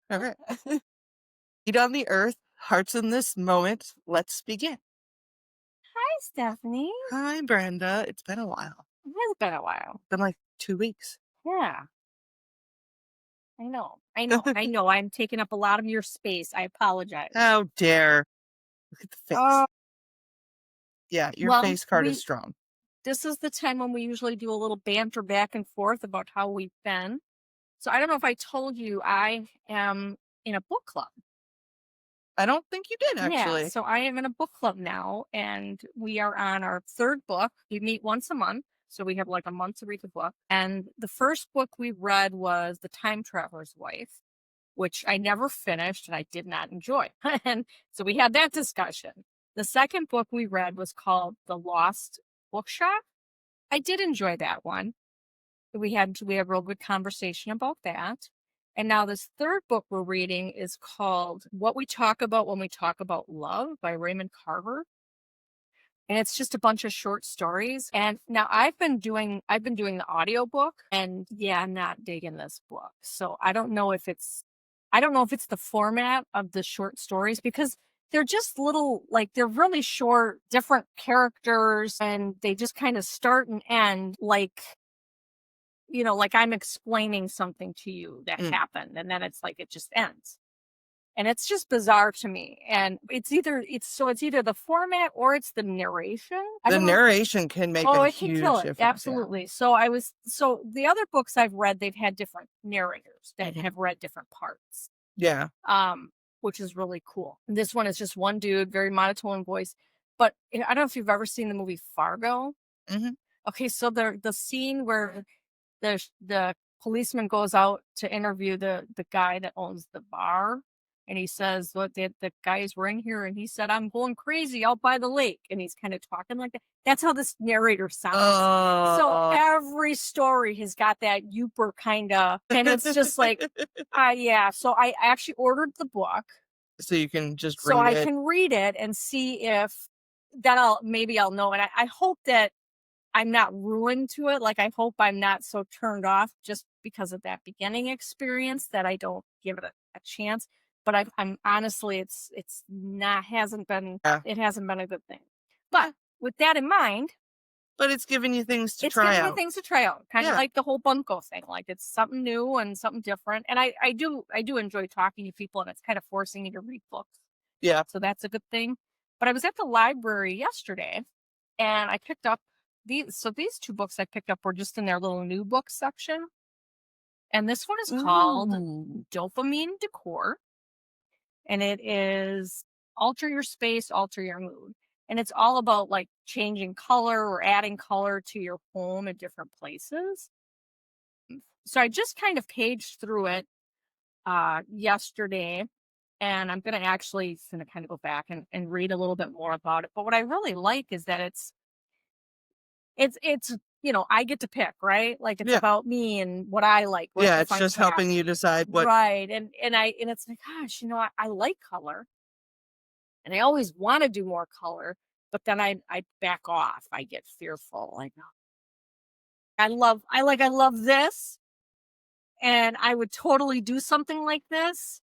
All right. Feet on the earth, hearts in this moment. Let's begin. Hi, Stephanie. Hi, Brenda. It's been a while. It has been a while. Been like 2 weeks. Yeah, I know. I know. I know. I'm taking up a lot of your space. I apologize. How dare. Look at the face. Uh, Yeah, your well, face card is strong. this is the time when we usually do a little banter back and forth about how we've been. So I don't know if I told you I am in a book club. I don't think you did, Yeah, actually. so I am in a book club now, and we are on our third book. We meet once a month, so we have like a month to read the book. And the first book we read was The Time Traveler's Wife, which I never finished and I did not enjoy. And so we had that discussion. The second book we read was called The Lost Bookshop. I did enjoy that one. We had real good conversation about that. And now this third book we're reading is called What We Talk About When We Talk About Love by Raymond Carver. And it's just a bunch of short stories. And now I've been doing the audiobook, and yeah, I'm not digging this book. So I don't know if it's the format of the short stories, because they're just little, like, they're really short, different characters, and they just kind of start and end like I'm explaining something to you that Mm. happened, and then it's like it just ends. And it's just bizarre to me. And it's either the format or it's the narration. I The don't know. narration can make Oh, a it can kill huge it. difference. Yeah. Absolutely. So the other books I've read, they've had different narrators that have read different parts. Yeah. Um, which is really cool. This one is just one dude, very monotone voice. But I don't know if you've ever seen the movie Fargo. hmm Okay, so the scene where the policeman goes out to interview the guy that owns the bar, and he says, "What the guys were in here," and he said, "I'm going crazy out by the lake," and he's kind of talking like that. That's how this narrator sounds. So Oh. every story has got that youper kind of, and it's just like, yeah. So I actually ordered the book So you can just so read I it. can read it and see if maybe I'll know. And I hope that I'm not ruined to it. Like, I hope I'm not so turned off just because of that beginning experience that I don't give it a chance. But I'm honestly, it's not Yeah. it hasn't been a good thing. But Yeah. with that in mind, But it's giving you things to it's try giving me out. things to try out, kind of Yeah. like the whole bunko thing. Like, it's something new and something different. And I do enjoy talking to people, and it's kind of forcing me to read books. Yeah. So that's a good thing. But I was at the library yesterday, and I picked up these two books I picked up were just in their little new book section. And this one is called Ooh. Dopamine Decor, and it is alter your space, alter your mood. And it's all about like changing color or adding color to your home in different places. So I just kind of paged through it yesterday, and I'm gonna kind of go back and read a little bit more about it. But what I really like is that it's I get to pick, right? Like, it's Yeah. about me and what I like, what Yeah. I It's find just helping you happy. decide what. Right. And it's like, gosh, I like color, and I always want to do more color, but then I back off. I get fearful. Like, "Oh, I love this, and I would totally do something like this."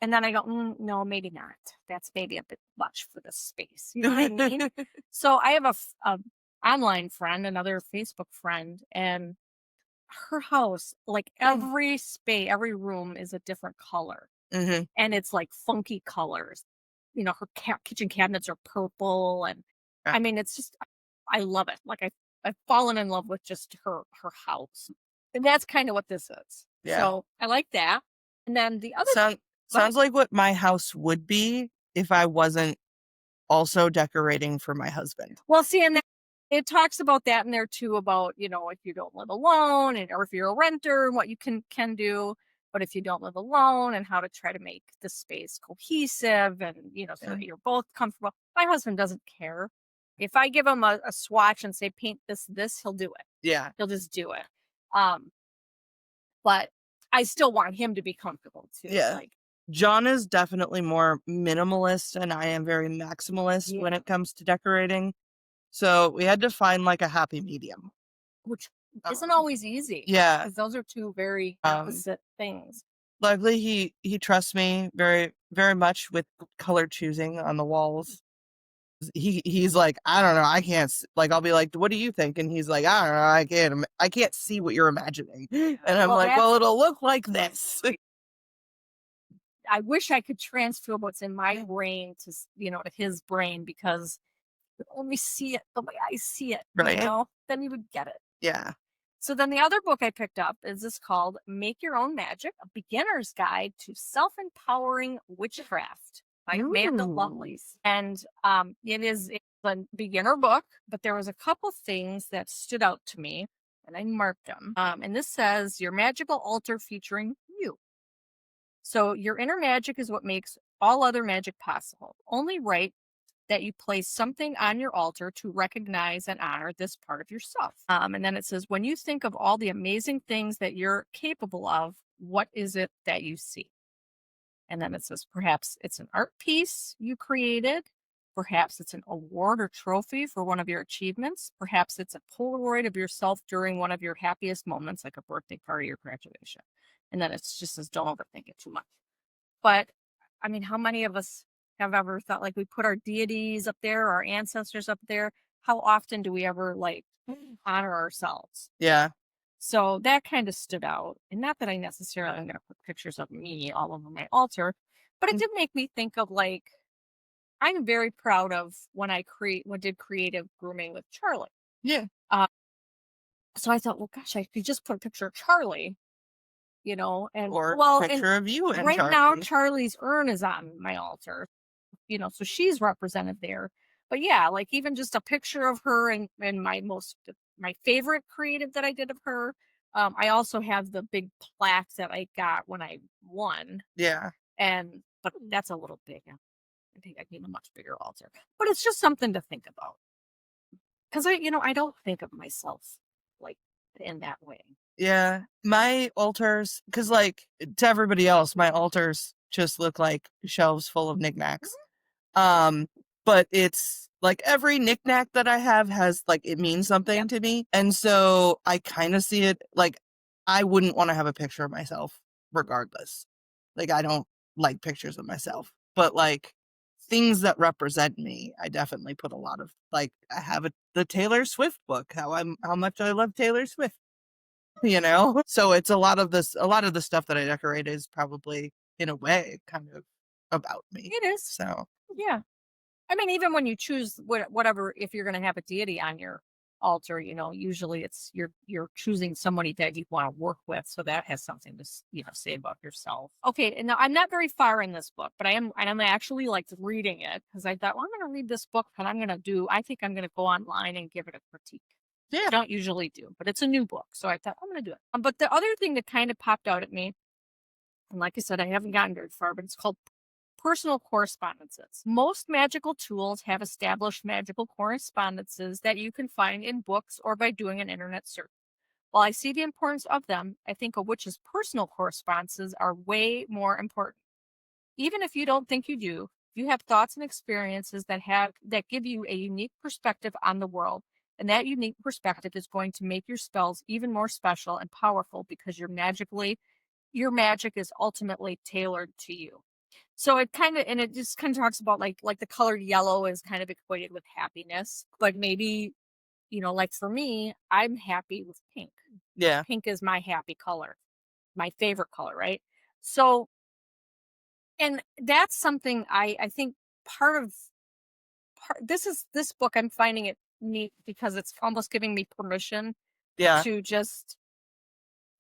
And then I go, no, maybe not. That's maybe a bit much for the space. You know what I mean? So I have a online friend, another Facebook friend, and her house, like, every room is a different color, hmm and it's like funky colors. Her kitchen cabinets are purple, and Yeah. I mean, it's just, I love it. Like, I've fallen in love with just her house, and that's kind of what this is. Yeah. So I like that. And then the other, Sound, go ahead. sounds like what my house would be if I wasn't also decorating for my husband. Well, see, and it talks about that in there too, about, if you don't live alone, or if you're a renter, and what you can do. But if you don't live alone, and how to try to make the space cohesive, and, so Yeah. that you're both comfortable. My husband doesn't care. If I give him a swatch and say, paint this, he'll do it. Yeah. He'll just do it. Um, but I still want him to be comfortable too. Yeah. Like, John is definitely more minimalist, and I am very maximalist when yeah, it comes to decorating. So we had to find like a happy medium. which isn't Um, always easy, yeah. because those are two very Um, opposite things. Luckily, he trusts me very very much with color choosing on the walls. He's like, I don't know, I can't like I'll be like, what do you think? And he's like, I don't know, I can't see what you're imagining. And I'm Well, like, well, that's it'll look like this. I wish I could transfer what's in my brain to to his brain, because you only see it the way I see it, Right? then you would get it. Yeah. So then the other book I picked up is this called Make Your Own Magic, a beginner's guide to self-empowering witchcraft by Amanda Ooh. Lovelace. And it's a beginner book, but there was a couple things that stood out to me and I marked them. And this says your magical altar featuring you. So your inner magic is what makes all other magic possible. Only right that you place something on your altar to recognize and honor this part of yourself. And then it says, when you think of all the amazing things that you're capable of, what is it that you see? And then it says, perhaps it's an art piece you created. Perhaps it's an award or trophy for one of your achievements. Perhaps it's a Polaroid of yourself during one of your happiest moments, like a birthday party or graduation. And then it's just says, don't overthink it too much. But I mean, how many of us have ever thought like we put our deities up there, our ancestors up there? How often do we ever like honor ourselves? Yeah. So that kind of stood out. And not that I necessarily am going to put pictures of me all over my altar, but it Mm. did make me think of like, I'm very proud of when did creative grooming with Charlie. Yeah. Uh, so I thought, well, gosh, I could just put a picture of Charlie, and Or well, and picture of you and right now Charlie. Charlie's urn is on my altar, so she's represented there. But yeah, like even just a picture of her and my favorite creative that I did of her. I also have the big plaque that I got when I won, Yeah. but that's a little big. I think I need a much bigger altar. But it's just something to think about, because I don't think of myself like in that way. Yeah. My altars, because like to everybody else, my altars just look like shelves full of knickknacks. Um, but it's like every knickknack that I have has like it means Yep. something to me. And so I kind of see it like I wouldn't want to have a picture of myself regardless. Like I don't like pictures of myself. But like things that represent me, I definitely put a lot of like I have the Taylor Swift book, how much I love Taylor Swift, you know? So it's a lot of the stuff that I decorate is probably in a way kind of about me. It is. So Yeah. I mean, even when you choose whatever, if you're going to have a deity on your altar, usually it's you're choosing somebody that you want to work with, so that has something to say about yourself. Okay, and now I'm not very far in this book, but I'm actually like reading it because I thought, well, I'm going to read this book, and I think I'm going to go online and give it a critique. yeah. I don't usually do, but it's a new book, so I thought I'm going to do it. But the other thing that kind of popped out at me, and like I said, I haven't gotten very far, but it's called personal correspondences. Most magical tools have established magical correspondences that you can find in books or by doing an internet search. While I see the importance of them, I think a witch's personal correspondences are way more important. Even if you don't think you do, you have thoughts and experiences that give you a unique perspective on the world. And that unique perspective is going to make your spells even more special and powerful because your magic is ultimately tailored to you. So it just kind of talks about like the color yellow is kind of equated with happiness, but maybe, like for me, I'm happy with pink. Yeah. Pink is my happy color, my favorite color, right? So, and that's something I think this book, I'm finding it neat because it's almost giving me permission Yeah. to just,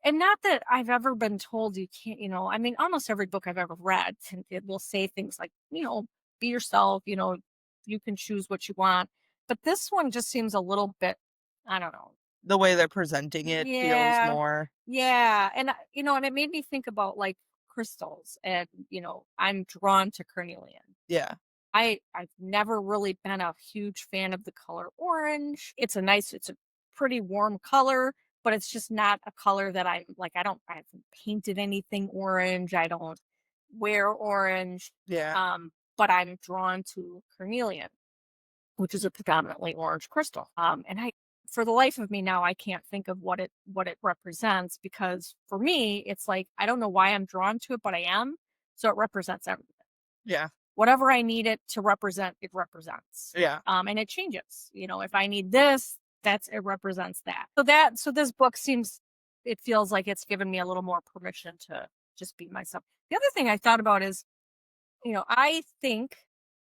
and not that I've ever been told you can't, I mean, almost every book I've ever read, it will say things like, be yourself, you can choose what you want. But this one just seems a little bit, I don't know. The way they're presenting it feels Yeah. more Yeah. And it made me think about like crystals, and, I'm drawn to carnelian. yeah. I've never really been a huge fan of the color orange. It's a pretty warm color, but it's just not a color that I'm like, I haven't painted anything orange. I don't wear orange. Yeah. But I'm drawn to carnelian, which is a predominantly orange crystal. And for the life of me now, I can't think of what it represents, because for me, it's like, I don't know why I'm drawn to it, but I am. So it represents everything. Yeah. Whatever I need it to represent, it represents. Yeah. And it changes. You know, if I need this, it represents that. So this book it feels like it's given me a little more permission to just be myself. The other thing I thought about is, you know, I think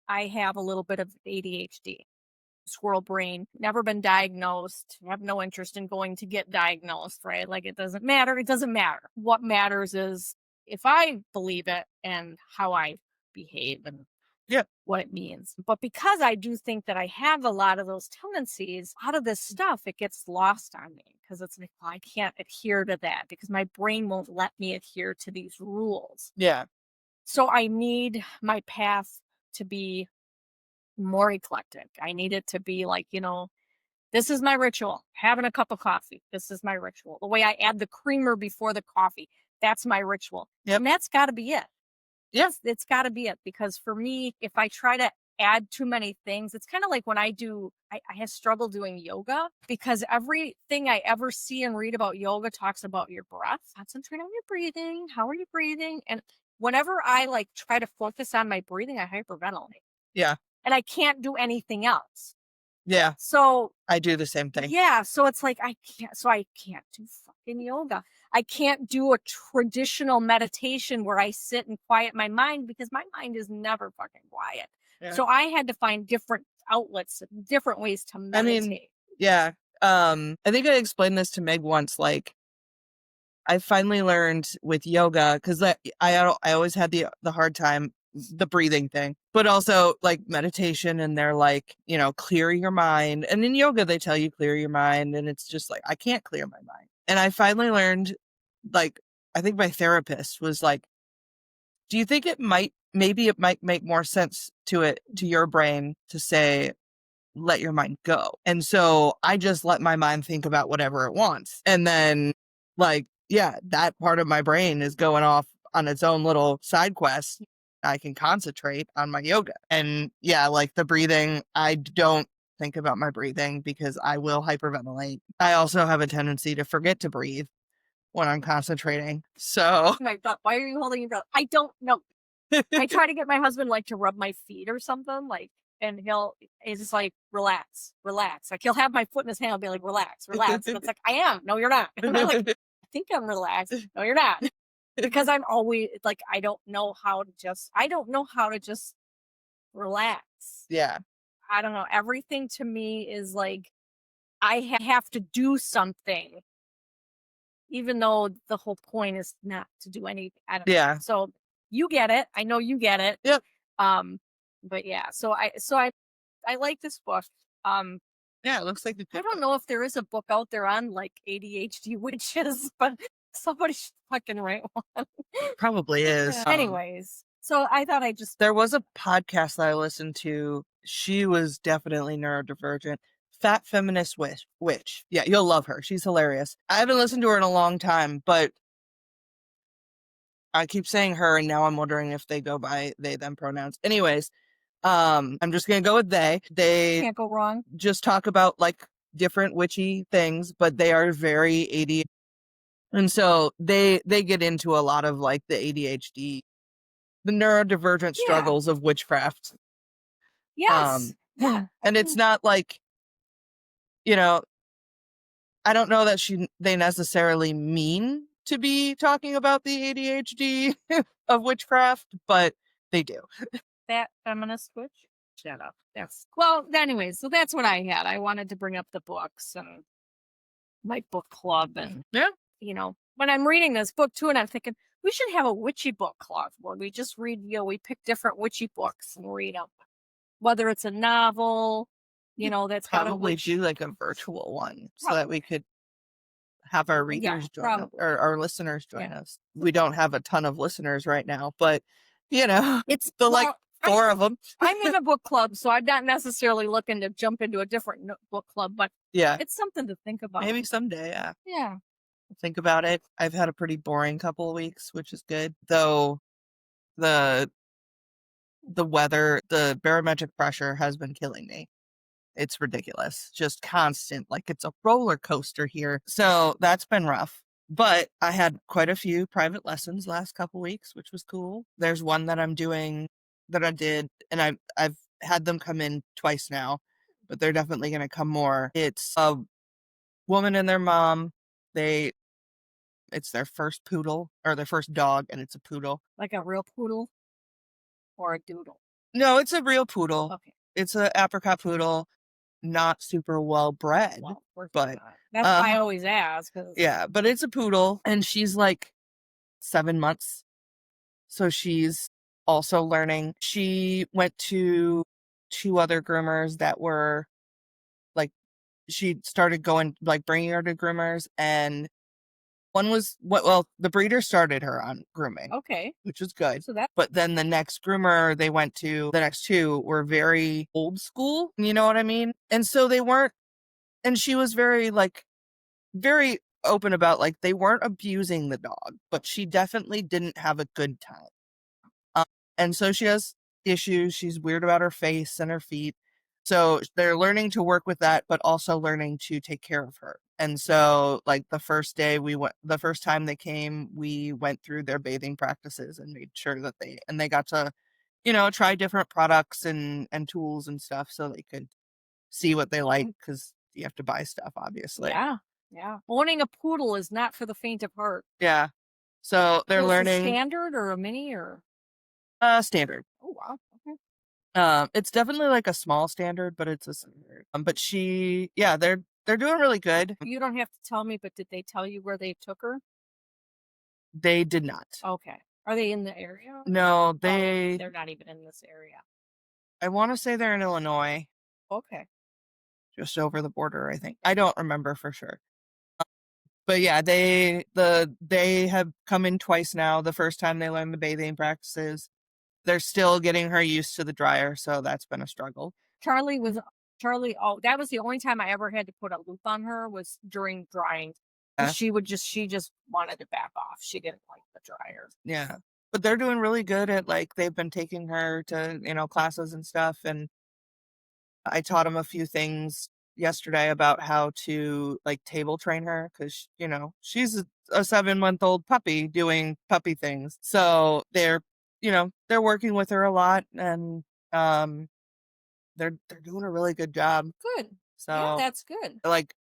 I have a little bit of ADHD, squirrel brain, never been diagnosed, have no interest in going to get diagnosed, right? Like, it doesn't matter. It doesn't matter. What matters is if I believe it and how I behave and Yeah. what it means. But because I do think that I have a lot of those tendencies, out of this stuff, it gets lost on me, because it's like, well, I can't adhere to that because my brain won't let me adhere to these rules. Yeah. So I need my path to be more eclectic. I need it to be like, you know, this is my ritual. Having a cup of coffee. This is my ritual. The way I add the creamer before the coffee. That's my ritual. Yep. And that's got to be it. Yeah. It's got to be it. Because for me, if I try to add too many things, it's kind of like when I have struggled doing yoga, because everything I ever see and read about yoga talks about your breath. Concentrate on your breathing. How are you breathing? And whenever I like try to focus on my breathing, I hyperventilate. Yeah. And I can't do anything else. Yeah. So I do the same thing. yeah, so it's like I can't do fucking yoga. I can't do a traditional meditation where I sit and quiet my mind, because my mind is never fucking quiet. Yeah. So I had to find different outlets, different ways to meditate. I mean, yeah. I think I explained this to Meg once. Like, I finally learned with yoga, because I always had the hard time, the breathing thing, but also like meditation, and they're like, you know, clear your mind. And in yoga, they tell you clear your mind, and it's just like, I can't clear my mind. And I finally learned, like, I think my therapist was like, do you think maybe it might make more sense to your brain to say, let your mind go? And so I just let my mind think about whatever it wants. And then, like, yeah, that part of my brain is going off on its own little side quest. I can concentrate on my yoga. And yeah, like the breathing, I don't think about my breathing because I will hyperventilate. I also have a tendency to forget to breathe when I'm concentrating. So my thought, why are you holding your breath? I don't know. I try to get my husband like to rub my feet or something, like, and he's just like, relax. Like, he'll have my foot in his hand. I'll be like, relax. And it's like, I am. No, you're not. And I'm like, I think I'm relaxed. No, you're not. Because I'm always like, I don't know how to just relax. yeah. I don't know. Everything to me is like, I have to do something, even though the whole point is not to do anything. I don't know. Yeah. So you get it. I know you get it. Yep. But yeah, so I like this book. Yeah, it looks like I don't know if there is a book out there on like ADHD witches, but somebody should fucking write one. Probably is. Yeah. Anyways, so I thought there was a podcast that I listened to. She was definitely neurodivergent. Fat Feminist Witch. Yeah, you'll love her. She's hilarious. I haven't listened to her in a long time, but I keep saying her, and now I'm wondering if they go by they, them pronouns. Anyways, I'm just going to go with they. They can't go wrong. Just talk about like different witchy things, but they are very ADHD. And so they get into a lot of like the ADHD, the neurodivergent struggles of witchcraft. Yes. And it's not like, you know, I don't know that they necessarily mean to be talking about the ADHD of witchcraft, but they do. That feminist witch? Shut up. Well, anyways, so that's what I had. I wanted to bring up the books and my book club, and you know, when I'm reading this book too, and I'm thinking we should have a witchy book club where we just read, you know, we pick different witchy books and read them. Whether it's a novel, you know, that's probably do like a virtual one so that we could have our readers join us, or our listeners join us. We don't have a ton of listeners right now, but you know, it's like 4 of them. I'm in a book club, so I'm not necessarily looking to jump into a different book club, but yeah, it's something to think about. Maybe someday. Yeah. Think about it. I've had a pretty boring couple of weeks, which is good. Though the weather, the barometric pressure has been killing me. It's ridiculous. Just constant. Like it's a roller coaster here. So that's been rough. But I had quite a few private lessons last couple weeks, which was cool. There's one that I'm doing that I did, and I've had them come in twice now, but they're definitely going to come more. It's a woman and their mom. It's their first poodle or their first dog, and it's a poodle. Like a real poodle or a doodle? No, it's a real poodle. Okay. It's a apricot poodle, not super well bred, Well, of course but not. That's why I always ask. yeah, but it's a poodle, and she's like 7 months. So she's also learning. She went to 2 other groomers that were like, she started going, like bringing her to groomers, and one was well, the breeder started her on grooming, Okay. which was good. So that But then the next groomer they went to, the next 2 were very old school, you know what I mean? And so they weren't, and she was very like, very open about like they weren't abusing the dog, but she definitely didn't have a good time. Um, and so she has issues. She's weird about her face and her feet. So they're learning to work with that, but also learning to take care of her. And so, like the first time they came, we went through their bathing practices and made sure that they got to, try different products and tools and stuff so they could see what they like, because you have to buy stuff, obviously. Yeah. Yeah. Owning a poodle is not for the faint of heart. Yeah. So they're So it's a learning standard or a mini or? standard. Oh, wow. Okay. It's definitely like a small standard, but it's a standard. But they're doing really good. You don't have to tell me, but did they tell you where they took her? They did not. Okay. Are they in the area? No, Oh, they're not even in this area. I want to say they're in Illinois, Okay. just over the border, I think. I don't remember for sure. But yeah, they have come in twice now. The first time they learned the bathing practices. They're still getting her used to the dryer, so that's been a struggle. Charlie, oh, that was the only time I ever had to put a loop on her was during drying. Yeah. She just wanted to back off. She didn't like the dryer. Yeah. But they're doing really good at, like, they've been taking her to, classes and stuff, and I taught them a few things yesterday about how to, like, table train her, because she's a 7-month-old puppy doing puppy things. So they're working with her a lot, and they're doing a really good job. Good. So Yeah, that's good. like,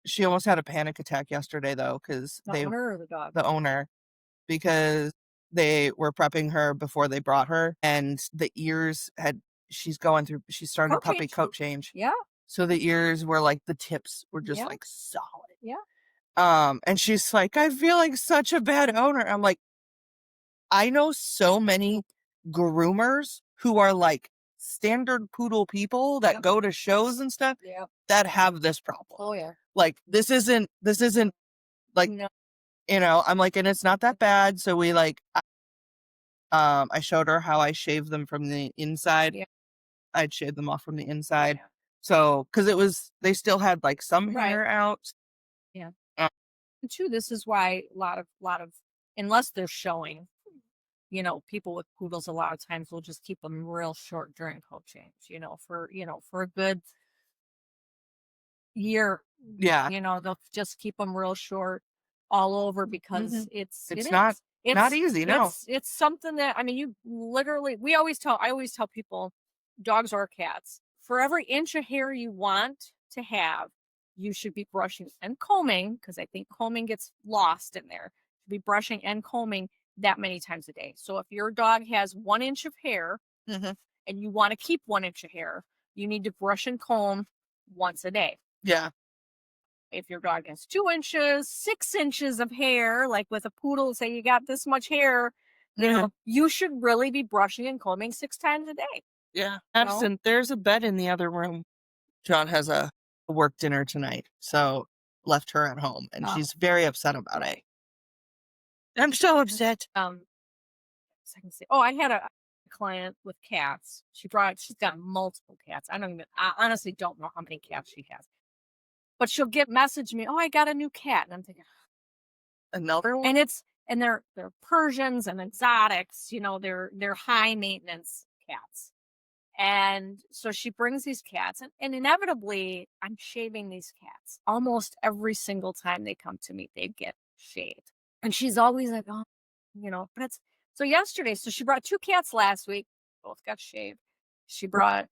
she almost had a panic attack yesterday though, because The owner or the dog? the owner, because they were prepping her before they brought her, and the ears she's starting Coat puppy change. coat change. Yeah. So the ears were like, the tips were just Yeah. like solid. Yeah. And she's like, I feel like such a bad owner. I'm like, I know so many groomers who are like standard poodle people that Yep. go to shows and stuff Yeah. that have this problem. Oh yeah. Like, this isn't like, No. I'm like, and it's not that bad. So we I showed her how I shave them from the inside. Yeah. I'd shave them off from the inside. Yeah. So, because they still had like some Right. hair out. Yeah. Uh, And two, this is why a lot of unless they're showing, people with poodles a lot of times will just keep them real short during coat change, for a good year, yeah. they'll just keep them real short all over because Mhm. it's It's not easy. No. it's something that, I mean, you literally, I always tell people, dogs or cats, for every inch of hair you want to have, you should be brushing and combing, because I think combing gets lost in there. You should be brushing and combing that many times a day. So if your dog has 1 inch of hair Mhm. and you want to keep 1 inch of hair, you need to brush and comb once a day. Yeah. If your dog has 2 inches, 6 inches of hair, like with a poodle, say you got this much hair, Mhm. you should really be brushing and combing 6 times a day. Yeah. No? Madison, there's a bed in the other room. John has a work dinner tonight, so left her at home, and Oh. she's very upset about it. I'm so upset. So I can say, I had a client with cats. She's got multiple cats. I honestly don't know how many cats she has. But she'll message me, I got a new cat. And I'm thinking, Another one? and they're Persians and exotics, they're high maintenance cats. And so she brings these cats, and inevitably, I'm shaving these cats. Almost every single time they come to me, they get shaved. And she's always like, oh, but it's so yesterday. So she brought two cats last week, both got shaved. She brought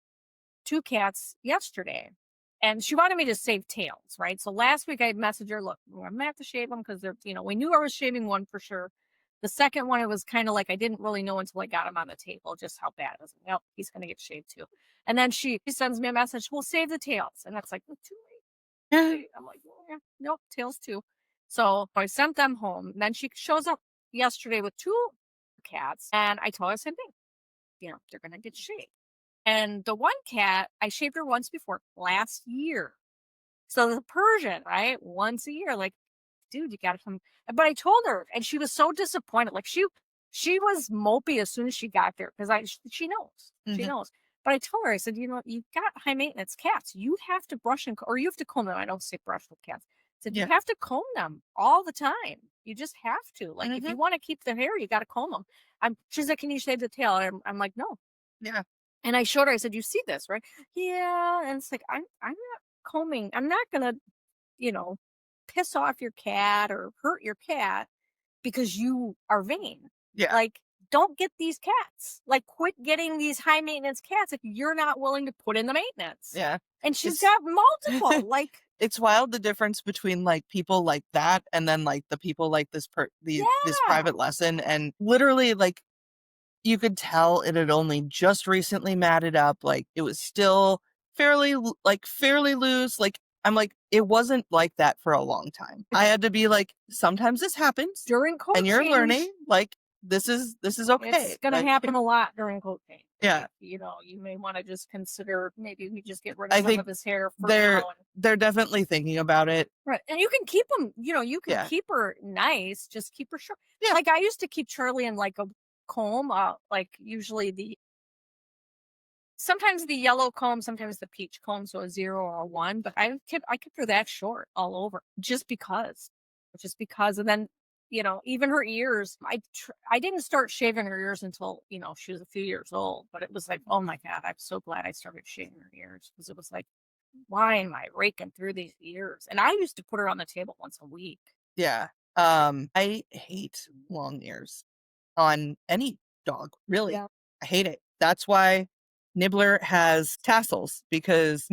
two cats yesterday, and she wanted me to save tails, right? So last week I messaged her, look, I'm gonna have to shave them because they're, we knew I was shaving one for sure. The second one, it was kind of like I didn't really know until I got him on the table just how bad it was. Yep, he's gonna get shaved too. And then she sends me a message, we'll save the tails. And that's like, "Oh, too late. I'm like, well, yeah, nope, tails too. So I sent them home. And then she shows up yesterday with two cats, and I told her the same thing. They're gonna get shaved. And the one cat, I shaved her once before last year. So the Persian, right? Once a year, like, dude, you gotta come. But I told her, and she was so disappointed. Like she was mopey as soon as she got there because she knows. She knows. But I told her, I said, you've got high maintenance cats. You have to brush or you have to comb them. I don't say brush with cats. I said, you have to comb them all the time. You just have to. Like, if you want to keep their hair, you got to comb them. She's like, can you shave the tail? And I'm like, no. Yeah. And I showed her, I said, you see this, right? Yeah. And it's like, I'm not combing. I'm not going to, piss off your cat or hurt your cat because you are vain. Yeah. Like, don't get these cats. Like, quit getting these high maintenance cats if you're not willing to put in the maintenance. Yeah. And she's got multiple. Like, it's wild the difference between like people like that and then like the people like this this private lesson, and literally like you could tell it had only just recently matted up. Like it was still fairly loose. Like I'm like, it wasn't like that for a long time. I had to be like, sometimes this happens during coaching, and you're learning. Like this is okay. It's gonna happen a lot during coaching. Yeah. You may want to just consider maybe we just get rid of some of his hair for now. They're definitely thinking about it. Right. And you can keep them, you can keep her nice, just keep her short. Yeah. Like I used to keep Charlie in like a comb, like usually sometimes the yellow comb, sometimes the peach comb, so a 0 or a 1, but I kept her that short all over just because. And then, even her ears, I didn't start shaving her ears until, she was a few years old, but it was like, oh my God, I'm so glad I started shaving her ears because it was like, why am I raking through these ears? And I used to put her on the table once a week. Yeah. I hate long ears on any dog, really. Yeah. I hate it. That's why Nibbler has tassels, because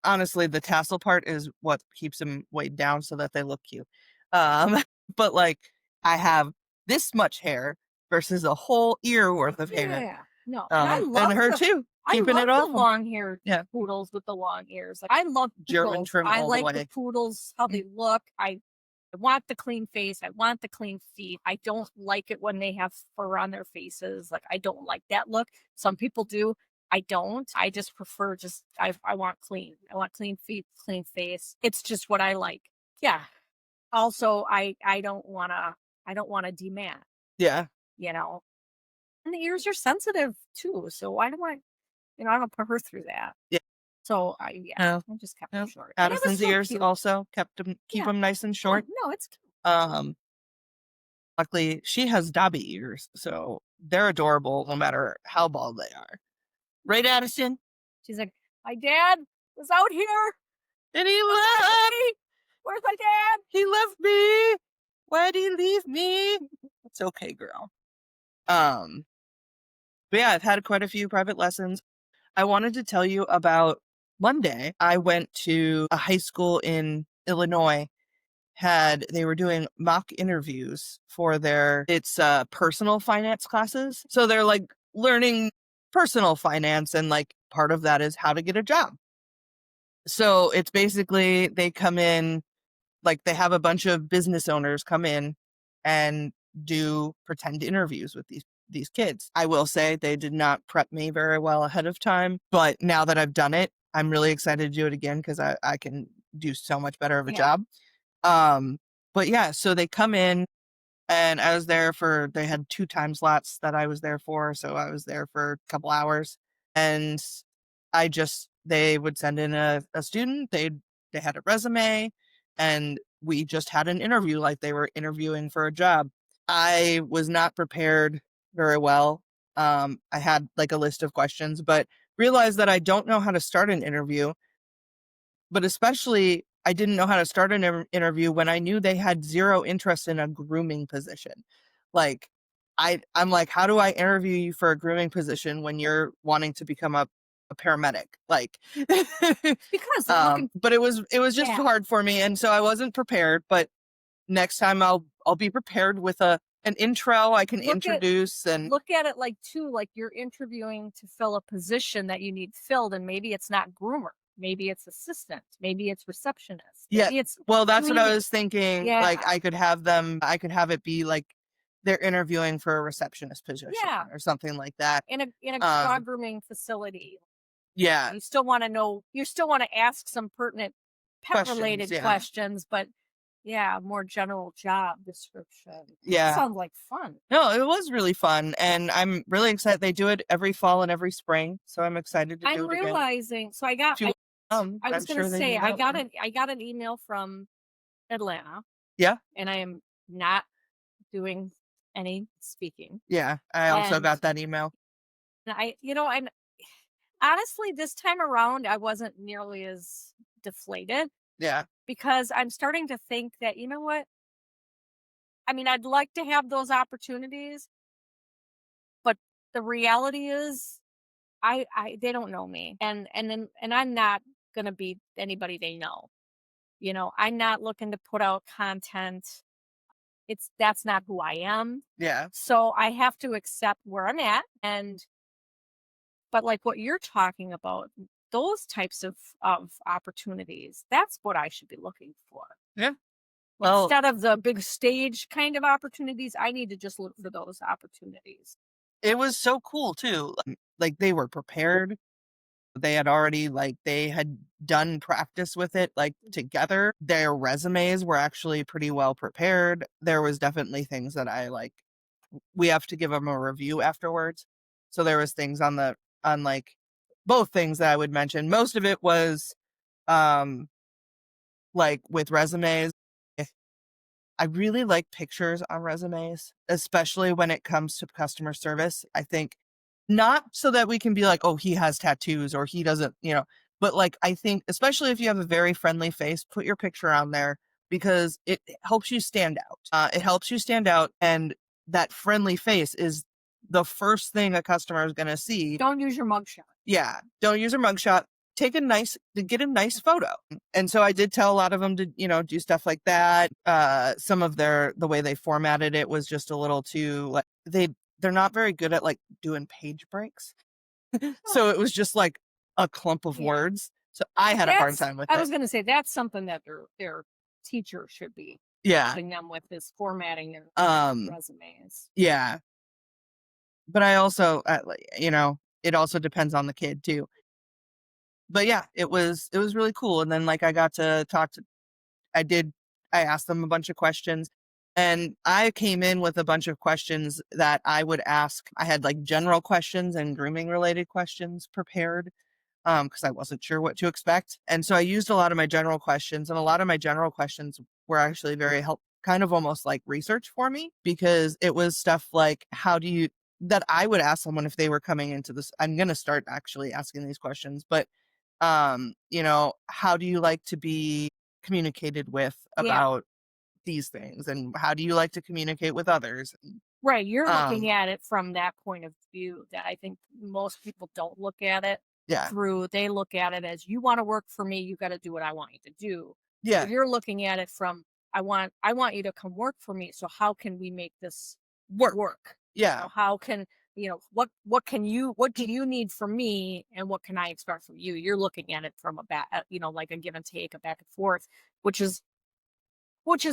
honestly, the tassel part is what keeps them weighed down so that they look cute. But like I have this much hair versus a whole ear worth of hair. Yeah. No. I love and her too. Keeping it off. Long-haired poodles with the long ears. Like, I love German trim. I like the poodles, how they look. I want the clean face. I want the clean feet. I don't like it when they have fur on their faces. Like, I don't like that look. Some people do. I don't. I just prefer I want clean. I want clean feet, clean face. It's just what I like. Yeah. Also, I don't want to demat. Yeah. And the ears are sensitive too. So why do I don't put her through that. Yeah. So I just kept them short. Addison's ears also keep them nice and short. No, it's cute. Luckily she has Dobby ears, so they're adorable no matter how bald they are. Right, Addison? She's like, my dad was out here and he left me. Where's my dad? He left me. Why'd he leave me? It's okay, girl. But yeah, I've had quite a few private lessons. I wanted to tell you about Monday. I went to a high school in Illinois. They were doing mock interviews for it's personal finance classes. So they're like learning personal finance, and like part of that is how to get a job. So it's basically they come in, like they have a bunch of business owners come in and do pretend interviews with these kids. I will say they did not prep me very well ahead of time, but now that I've done it, I'm really excited to do it again because I can do so much better of a job. But yeah, so they come in, and I was there they had 2 time slots that I was there for. So I was there for a couple hours, and they would send in a student. They had a resume, and we just had an interview like they were interviewing for a job. I was not prepared very well. I had like a list of questions, but realized that I don't know how to start an interview. But especially, I didn't know how to start an interview when I knew they had zero interest in a grooming position. Like, I'm like, how do I interview you for a grooming position when you're wanting to become a paramedic? Like, Because they're looking. but it was just Yeah. hard for me, and so I wasn't prepared. But next time I'll be prepared with an intro I can introduce. And Look at it like too, like you're interviewing to fill a position that you need filled, and maybe it's not groomer, maybe it's assistant, maybe it's receptionist, yeah, maybe it's well, you that's what mean I was thinking. yeah, Like, I could have it be like they're interviewing for a receptionist position yeah, or something like that. in a dog Um, grooming facility. yeah, You still want to know, you still want to ask some pertinent pet questions. related Yeah, questions, but yeah, more general job description. That yeah. sounds like fun. No, it was really fun, and I'm really excited. They do it every fall and every spring, so I'm excited to do I'm it again. realizing, so If you want to come, I I'm was gonna sure they say need help. I got an email from Atlanta, Yeah, and I am not doing any speaking. yeah. I also And got that email. and honestly, this time around, I wasn't nearly as deflated Yeah, because I'm starting to think that, you know what? I mean, I'd like to have those opportunities, but the reality is they don't know me. And I'm not gonna be anybody they know. I'm not looking to put out content. That's not who I am. yeah, So I have to accept where I'm at. But like what you're talking about, those types of opportunities, that's what I should be looking for. yeah. Well, Instead of the big stage kind of opportunities, I need to just look for those opportunities. it was so cool too. Like, they were prepared. They had already, like, they had done practice with it, like, together. Their resumes were actually pretty well prepared. There was definitely things that I like. We have to give them a review afterwards. So there was things on like both things that I would mention. Most of it was um like with resumes. I really like pictures on resumes, especially when it comes to customer service. I think not so that we can be like, oh, he has tattoos or he doesn't, but like, I think, especially if you have a very friendly face, put your picture on there because it helps you stand out. It helps you stand out. And that friendly face is the first thing a customer is going to see. Don't use your mugshot. Yeah. Don't use a mugshot. Get a nice photo. And so I did tell a lot of them to, do stuff like that. Some of the way they formatted it was just a little too, like, they're not very good at like doing page breaks. Oh, So it was just like a clump of yeah. words. So I had a hard time with I it. was gonna say that's something that their teacher should be Yeah. helping them with, is formatting their Um, resumes. yeah. But I also, it also depends on the kid too. But yeah, it was really cool. And then like I got to talk to I did I asked them a bunch of questions, and I came in with a bunch of questions that I would ask. I had like general questions and grooming related questions prepared because I wasn't sure what to expect. And so I used a lot of my general questions, and a lot of my general questions were actually very help kind of almost like research for me because it was stuff like how do you that I would ask someone if they were coming into this. I'm going to start actually asking these questions, but how do you like to be communicated with Yeah, about these things, and how do you like to communicate with others? right. You're Um, looking at it from that point of view that I think most people don't look at it yeah, through. They look at it as, you want to work for me, you got to do what I want you to do. yeah, But you're looking at it from, I want you to come work for me. So how can we make this work. work? Yeah, How can, what do you need from me, and what can I expect from you? You're looking at it from like a give and take, a back and forth, which is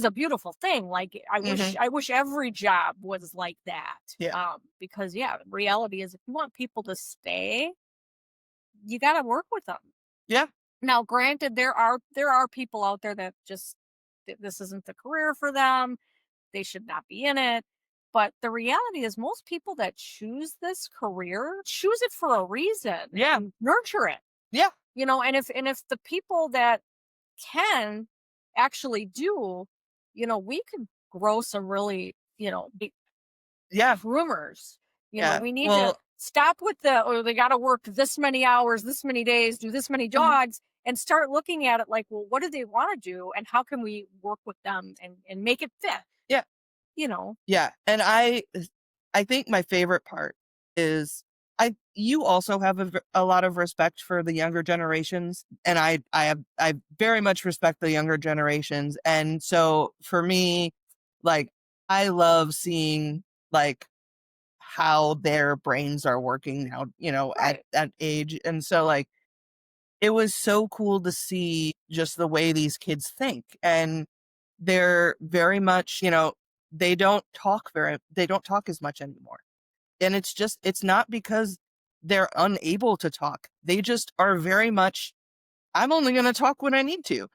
a beautiful thing. Like, hmm, I wish every job was like that. yeah, Because yeah, the reality is, if you want people to stay, you got to work with them. yeah, Now, granted, there are people out there that just, this isn't the career for them. They should not be in it. But the reality is, most people that choose this career choose it for a reason yeah, and nurture it. yeah, And if the people that can actually do, we could grow some really, big yeah, groomers. Yeah. We need to Well, stop with or they got to work this many hours, this many days, do this many jobs, and start looking at it like, well, what do they want to do, and how can we work with them and make it fit? yeah. You know, Yeah. And I think my favorite part is you also have a lot of respect for the younger generations, and I very much respect the younger generations. And so for me, like, I love seeing like how their brains are working now, at right? that age. And so like it was so cool to see just the way these kids think. And they're very much, they don't talk as much anymore. And it's not because they're unable to talk. They just are very much, I'm only going to talk when I need to.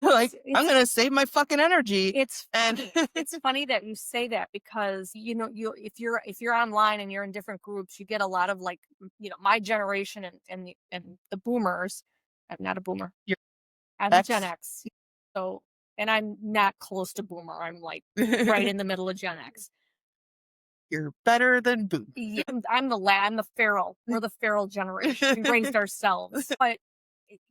Like, I'm going to save my fucking energy. It's And funny. It's funny that you say that, because you if you're online and you're in different groups, you get a lot of like, my generation and the boomers. I'm not a boomer. your I'm Gen ex, X. So, and I'm not close to boomer. I'm like right in the middle of Gen X. you're better than boom. Yeah, I'm the feral. We're the feral generation. We raised ourselves. But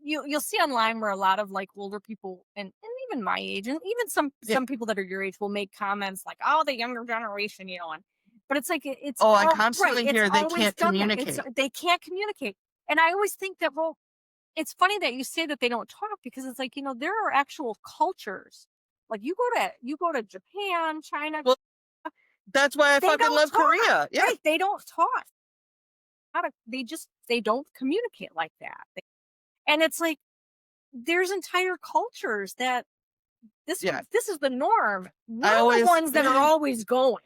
you'll see online where a lot of like older people and even my age, and even some people that are your age will make comments like, "Oh, the younger generation," and but it's like it's Oh, I all right. constantly It's hear they always can't done that. It's communicate. they can't communicate, and I always think that, well, it's funny that you say that they don't talk, because it's like, there are actual cultures. Like you go to Japan, China, Well, that's why I they fucking don't love talk. Korea. Yeah. Right? They don't talk. They don't communicate like that. And it's like there's entire cultures that Yeah. this is the norm. I We're the always, ones that are always going.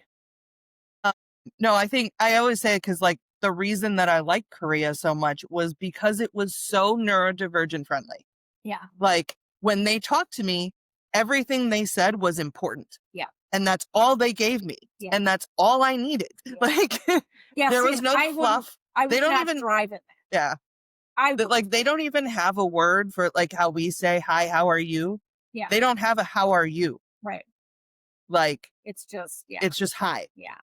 no, I think I always say, because like the reason that I like Korea so much was because it was so neurodivergent friendly. Yeah. Like when they talked to me, everything they said was important. Yeah. And that's all they gave me. Yeah. And that's all I needed. Yeah. Like Yeah. there See, was no fluff. I They would don't not even, thrive in that. yeah. Like they don't even have a word for like how we say, hi, how are you? Yeah. They don't have a how are you? Right. Like It's just, yeah. it's just hi. Yeah.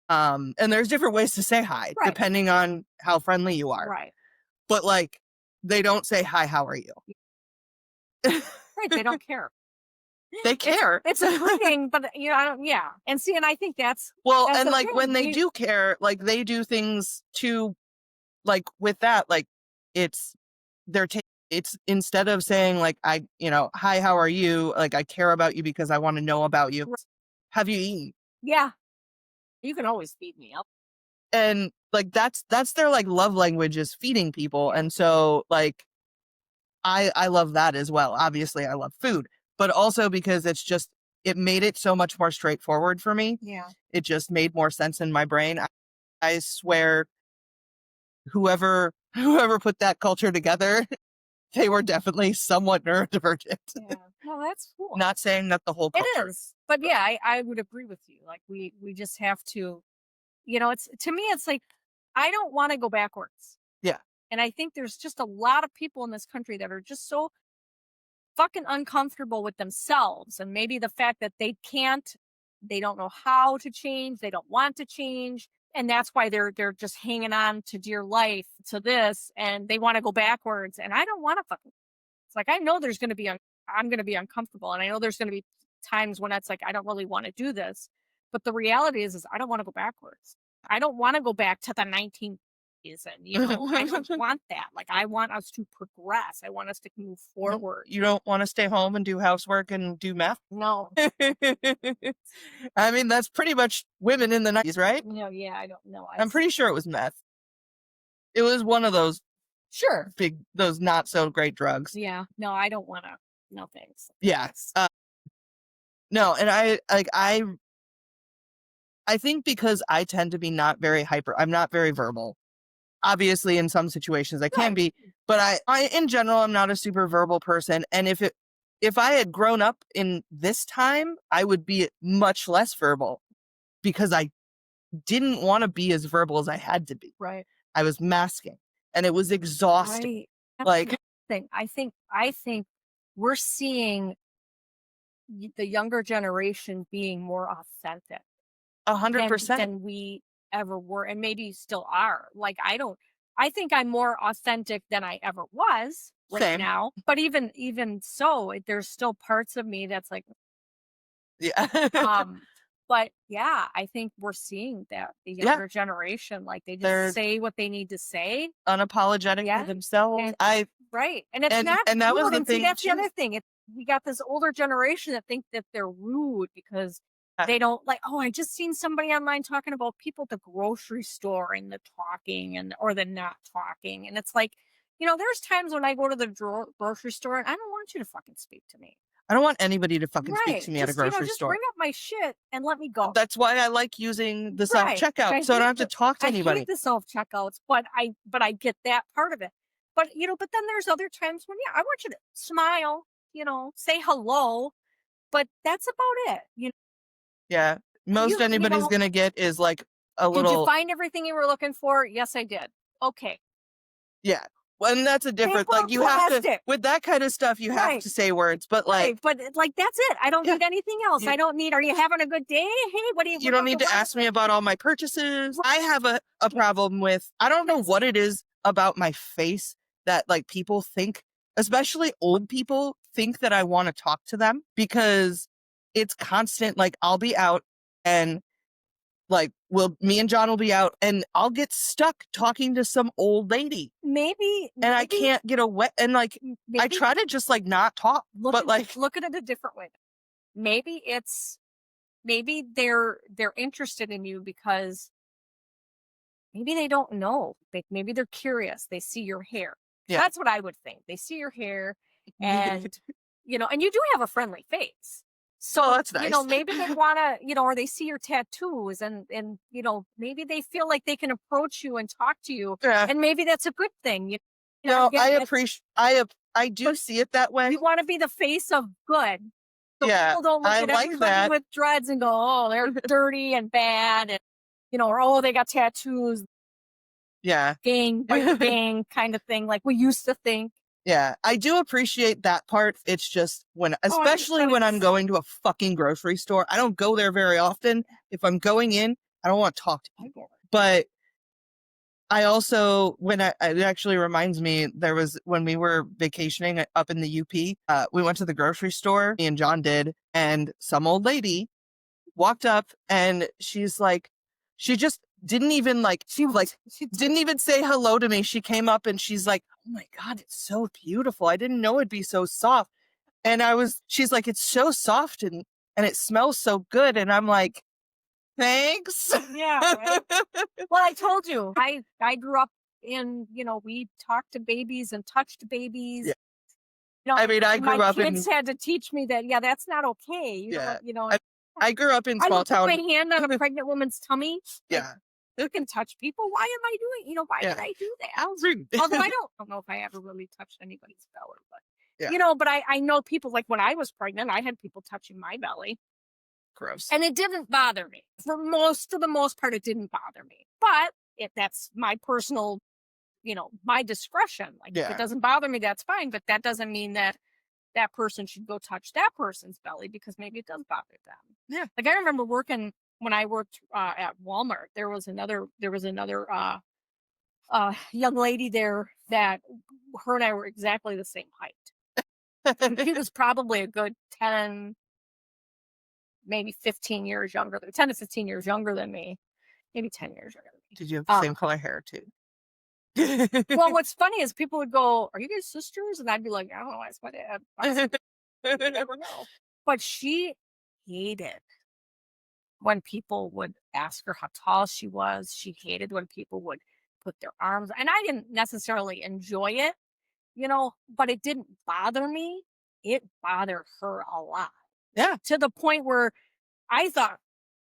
And there's different ways to say hi, Right. depending on how friendly you are. Right. But like they don't say hi, how are you? Right. They don't care. They care. It's a greeting, but I don't. Yeah. And see, and I think that's And the like thing. when they do care, like they do things to, like with that, like it's it's instead of saying like hi, how are you? Like I care about you because I want to know about you. Have you eaten? Yeah. You can always feed me up. And like that's their like love language, is feeding people. Yeah. And so like I love that as well. Obviously I love food, but also because it made it so much more straightforward for me. Yeah. It just made more sense in my brain. I swear whoever whoever put that culture together, they were definitely somewhat neurodivergent. Yeah. Well, that's cool. Not saying that the whole It culture. is. But yeah, I would agree with you. Like we just have to, it's to me it's like I don't want to go backwards. Yeah. And I think there's just a lot of people in this country that are just so fucking uncomfortable with themselves, and maybe the fact that they don't know how to change, they don't want to change, and that's why they're just hanging on to dear life to this, and they want to go backwards, and I don't want to fucking. It's like I know I'm going to be uncomfortable, and I know there's going to be times when it's like I don't really want to do this, but the reality is I don't want to go backwards. I don't want to go back to the 19 and I don't want that. Like I want us to progress. I want us to move forward. You don't want to stay home and do housework and do math? No. I mean, that's pretty much women in the 90s, right? No, yeah, I don't know. I'm pretty sure it was meth. It was one of those sure those not so great drugs. Yeah. No, I don't want to. No thanks. Yeah. No, and I think because I tend to be I'm not very verbal. Obviously, in some situations I can be, but I in general, I'm not a super verbal person. And if I had grown up in this time, I would be much less verbal because I didn't want to be as verbal as I had to be. Right. I was masking, and it was exhausting. Like I think we're seeing the younger generation being more authentic 100%. than we ever were, and maybe still are. Like, I think I'm more authentic than I ever was right Same. now. But even so, there's still parts of me that's like, Yeah. but yeah, I think we're seeing that the Yeah. younger generation, like they just They're say what they need to say. unapologetic Yeah. to themselves. And right. And it's And not that was rude. the And see, thing that's the too. other thing. We got this older generation that think that they're rude because Uh, they don't like, oh, I just seen somebody online talking about people at the grocery store and the talking and or the not talking. And it's like, there's times when I go to the grocery store and I don't want you to fucking speak to me. I don't want anybody to fucking speak Right. to me at a grocery Just store. bring up my shit and let me go. That's why I like using the Right. self-checkout, so I don't have to talk to I hate anybody. the self checkouts, but I get that part of it. But but then there's other times when I want you to smile, say hello, but that's about it. Yeah. Most You anybody's know, gonna get is like a did you little, find everything you were looking for? Yes, I did. Okay. yeah. Well, and that's a different, Paper or like, you have to, plastic. with that kind of stuff, you have Right. to say words, but like, Right. But like that's it. I don't yeah, need anything else. you, I don't need, are you having a good day? Hey, you what don't about the need to weather? ask me about all my purchases. I have a Yes. problem with, I don't know Yes. what it is about my face that like people think, especially old people think that I want to talk to them because it's constant. Like I'll be out and like me and John will be out and I'll get stuck talking to some old lady Maybe, and I can't get away. And like, I maybe try to just like not talk, but like, look at it a different way. Maybe it's maybe they're interested in you because maybe they don't know. Maybe they're curious. They see your hair. yeah. That's what I would think. They see your hair and and you do have a friendly face. Well, So, that's nice. maybe they want to, or they see your tattoos and maybe they feel like they can approach you and talk to you Yeah. and maybe that's a good thing. No, I again, appreciate, I do but see it that way. you want to be the face of good. So Yeah, people don't look I at like everybody that. with dreads and go, oh, they're dirty and bad and or oh, they got tattoos, Yeah. gang, gang kind of thing, like we used to think. Yeah, I do appreciate that part. It's just when, Oh, especially when I'm going to a fucking grocery store, I don't go there very often. If I'm going in, I don't want to talk to people. But I also, it actually reminds me, there was when we were vacationing up in the UP, we went to the grocery store, me and John did, and some old lady walked up and she's like, she just didn't even like, she didn't even say hello to me. She came up and she's like, oh my God, it's so beautiful. I didn't know it'd be so soft. And she's like, it's so soft and it smells so good. And I'm like, thanks. Yeah, right. Well, I told you, I grew up in, we talked to babies and touched babies. Yeah. You know, I mean, I my grew up kids in, had to teach me that, yeah, that's not okay. yeah, Know, I grew up in I small would put my town. hand on a pregnant woman's tummy. Like, Yeah. you can touch people. Why am I doing, why Yeah. did I do that? That was rude. Although I don't know if I ever really touched anybody's belly, but Yeah. but I know people like when I was pregnant, I had people touching my belly. Gross. And it didn't bother me. For the most part, it didn't bother me. But that's my personal, my discretion. Like if Yeah. it doesn't bother me, that's fine. But that doesn't mean that that person should go touch that person's belly because maybe it does bother them. Yeah. Like I remember working when I worked at Walmart. There was another young lady there that her and I were exactly the same height. She was probably a good 10, maybe 15 years younger, 10 to 15 years younger than me, maybe 10 years younger than me. Did you have the same color hair too? Well, what's funny is people would go, are you guys sisters? And I'd be like, I don't know, that's my dad. I never know. But she hated when people would ask her how tall she was. She hated when people would put their arms, and I didn't necessarily enjoy it, but it didn't bother me. It bothered her a lot. Yeah. To the point where I thought,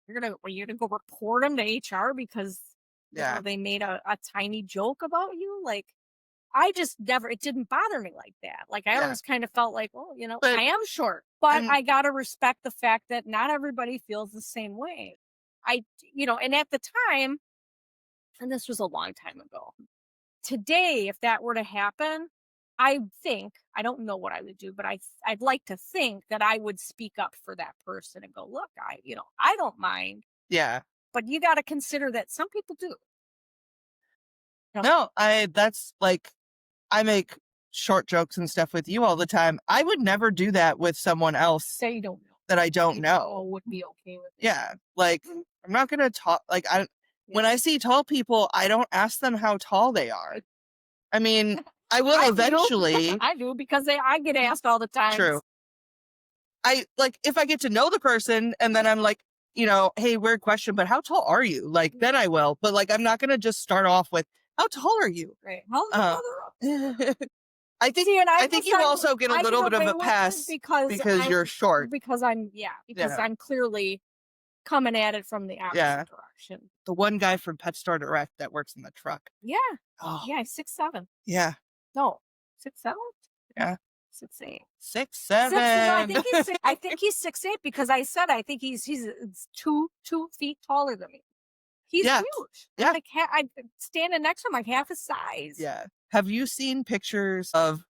you're gonna go report him to HR because they made a tiny joke about you. Like I just never, it didn't bother me like that. Like I always kind of felt like, well, But I am short, but I gotta respect the fact that not everybody feels the same way. And at the time, and this was a long time ago. Today, if that were to happen, I don't know what I would do, but I'd like to think that I would speak up for that person and go, look, I don't mind. yeah. but you got to consider that some people do. No, that's like, I make short jokes and stuff with you all the time. I would never do that with someone else Say you don't know. that I don't know. All would be okay with it. Yeah. Like, I'm not going to talk, like, when I see tall people, I don't ask them how tall they are. I mean, I will eventually. I do because I get asked all the time. True. Like, if I get to know the person and then I'm like, hey, weird question, but how tall are you? Like, then I will. But like, I'm not going to just start off with, how tall are you? Right. How I think you also get a little bit of a pass because you're short. Because I'm clearly coming at it from the opposite direction. The one guy from Pet Store Direct that works in the truck. Yeah. Oh. Yeah, 6'7". Yeah. No. 6'7"? Yeah. 6'8". 6'7". No, I think he's 6'8" because I think he's 2 feet taller than me. He's huge. Yeah. Like I'm standing next to him like half his size. Yeah. Have you seen pictures of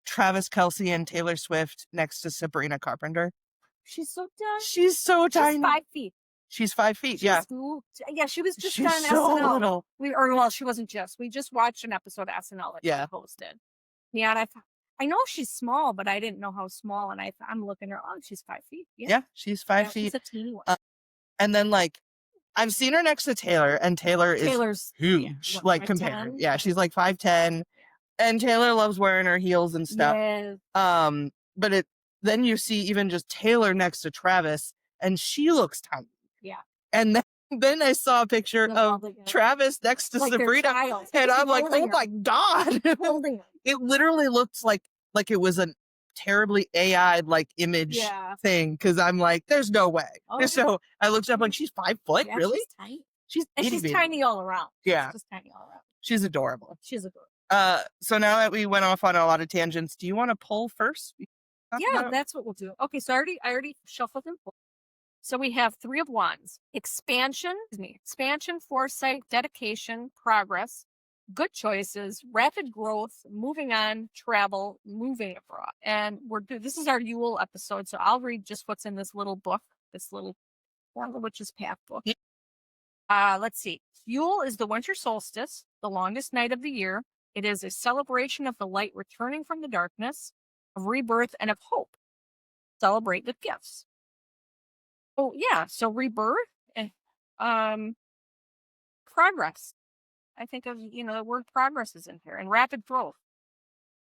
Travis Kelce and Taylor Swift next to Sabrina Carpenter? She's so tiny. She's so tiny. She's 5 feet. She's 5 feet. Yeah, she was just on SNL. Little. She wasn't just. We just watched an episode of SNL that she posted. Yeah, and I know she's small, but I didn't know how small. And I'm looking at her. Oh, she's 5 feet. Yeah, she's 5 feet. She's a teeny one. And then like, I've seen her next to Taylor, and Taylor's huge. Like compared, she's like 5'10", and Taylor loves wearing her heels and stuff. Yes. But then you see even just Taylor next to Travis, and she looks tiny. Yeah. And then I saw a picture of Travis next to Sabrina, and I'm like, oh my God. It literally looks like it was a terribly AI like image thing, because I'm like, there's no way. So I looked up like, she's 5 foot, really? She's tiny. She's tiny all around. Yeah. She's tiny all around. She's adorable. She's adorable. So now that we went off on a lot of tangents, do you want to pull first? Yeah, that's what we'll do. Okay, so I already shuffled and pulled. So we have 3 of Wands: expansion, foresight, dedication, progress, good choices, rapid growth, moving on, travel, moving abroad. And this is our Yule episode, so I'll read just what's in this little book, this little Witch's Path book. Let's see. Yule is the winter solstice, the longest night of the year. It is a celebration of the light returning from the darkness, of rebirth, and of hope. Celebrate with gifts. Oh yeah, so rebirth and progress. I think of the word progress is in here, and rapid growth.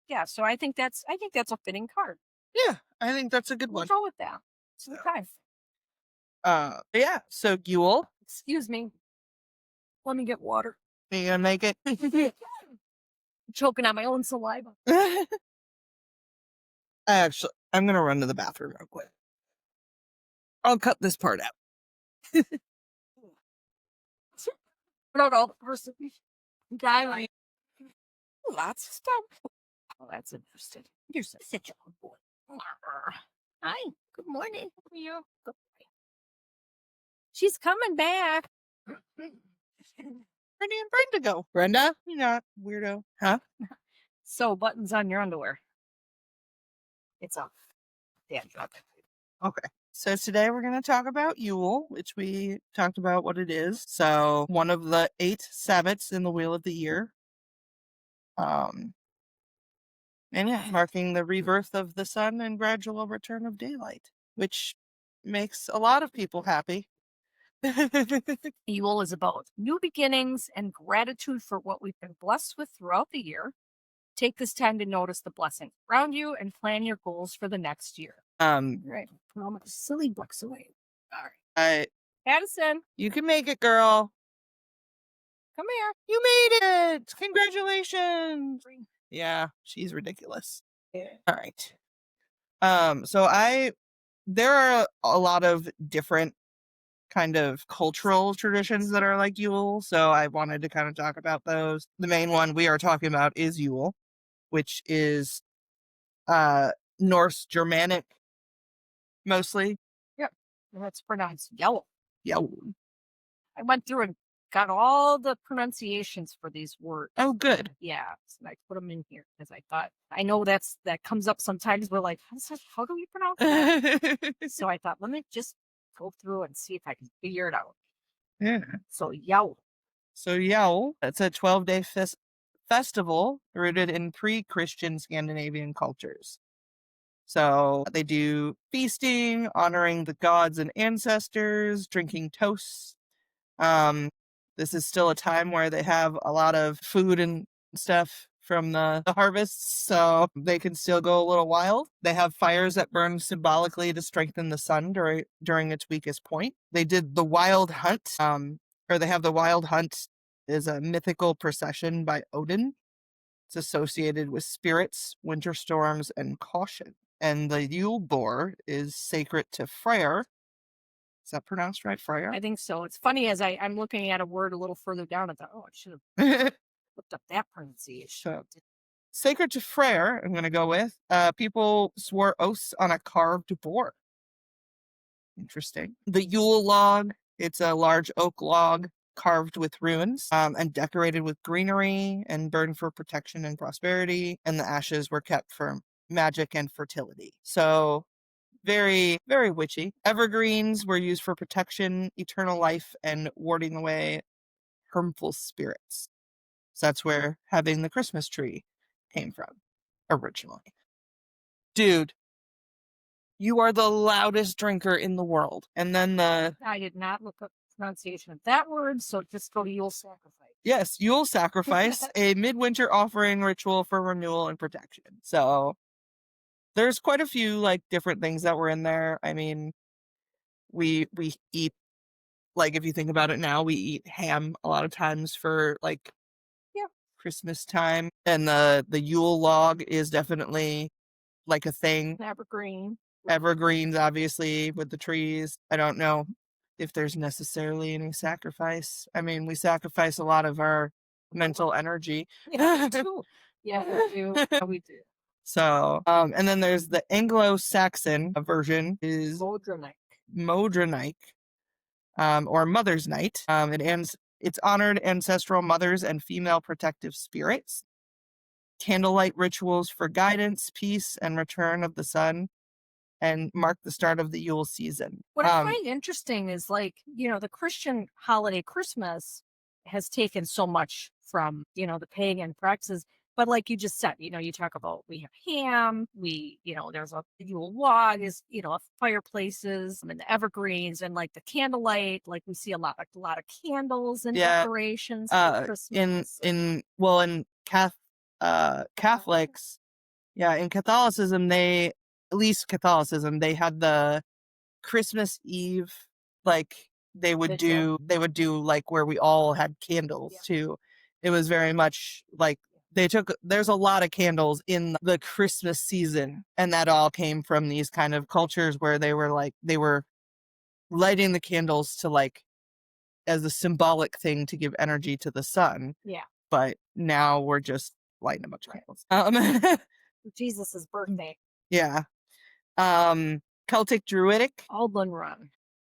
Yeah, so I think that's a fitting card. Yeah, I think that's a good one. We'll go with that. Okay. Yeah. So Yule. Excuse me. Let me get water. You gonna make it? I'm choking on my own saliva. Actually, I'm gonna run to the bathroom real quick. I'll cut this part out. Not all the person. Guy, lots of stuff. Oh, that's interesting. You're such a good boy. Hi. Good morning. How are you? Good morning. She's coming back. Where do you and Brenda go? Brenda? You're not weirdo. Huh? So buttons on your underwear. It's off. Yeah. Okay. So today we're going to talk about Yule, which we talked about what it is. So one of the 8 Sabbats in the Wheel of the Year. And yeah, marking the rebirth of the sun and gradual return of daylight, which makes a lot of people happy. Yule is about new beginnings and gratitude for what we've been blessed with throughout the year. Take this time to notice the blessings around you and plan your goals for the next year. Right. Put all my silly books away. All right. Addison. You can make it, girl. Come here. You made it. Congratulations. Yeah, she's ridiculous. Yeah. All right. So there are a lot of different kind of cultural traditions that are like Yule, so I wanted to kind of talk about those. The main one we are talking about is Yule, which is Norse Germanic mostly. Yep. That's pronounced yellow. Yellow. I went through and got all the pronunciations for these words. Oh, good. Yeah. So I put them in here because I thought, I know that comes up sometimes. We're like, how do we pronounce that? So I thought, let me just go through and see if I can figure it out. Yeah. So Yule. So Yule, it's a 12-day festival rooted in pre-Christian Scandinavian cultures. So they do feasting, honoring the gods and ancestors, drinking toasts. Um, this is still a time where they have a lot of food and stuff from the harvests, so they can still go a little wild. They have fires that burn symbolically to strengthen the sun during its weakest point. They did the wild hunt, or they have the wild hunt is a mythical procession by Odin. It's associated with spirits, winter storms, and caution. And the Yule boar is sacred to Freyr. Is that pronounced right, Freyr? I think so. It's funny as I'm looking at a word a little further down. I thought, oh, I should have looked up that pronunciation. So, sacred to Freyr, I'm going to go with. People swore oaths on a carved boar. Interesting. The Yule log, it's a large oak log carved with runes and decorated with greenery and burned for protection and prosperity. And the ashes were kept for magic and fertility. So very, very witchy. Evergreens were used for protection, eternal life, and warding away harmful spirits. So that's where having the Christmas tree came from originally. Dude, you are the loudest drinker in the world. And then I did not look up the pronunciation of that word, so just go to Yule sacrifice. Yes, Yule sacrifice, a midwinter offering ritual for renewal and protection. So there's quite a few like different things that were in there. I mean, we eat, like, if you think about it now, we eat ham a lot of times for like Christmas time. And the Yule log is definitely like a thing. Evergreen. Evergreens, obviously, with the trees. I don't know if there's necessarily any sacrifice. I mean, we sacrifice a lot of our mental energy. Yeah, we do. Yeah, we do. Yeah, we do. So, and then there's the Anglo-Saxon version is Modronike, or Mother's Night. It's honored ancestral mothers and female protective spirits. Candlelight rituals for guidance, peace, and return of the sun, and mark the start of the Yule season. What I find interesting is, like, the Christian holiday Christmas has taken so much from, the pagan practices. But like you just said, you talk about, we have ham, there's a Yule log, is, fireplaces and the evergreens and like the candlelight, like we see a lot of candles and decorations for Christmas. In Catholics, in Catholicism, at least Catholicism, they had the Christmas Eve, like they would do like where we all had candles too. It was very much like there's a lot of candles in the Christmas season, and that all came from these kind of cultures where they were lighting the candles to, like, as a symbolic thing to give energy to the sun. Yeah. But now we're just lighting a bunch of candles. Jesus's birthday. Yeah. Celtic Druidic. Alban run.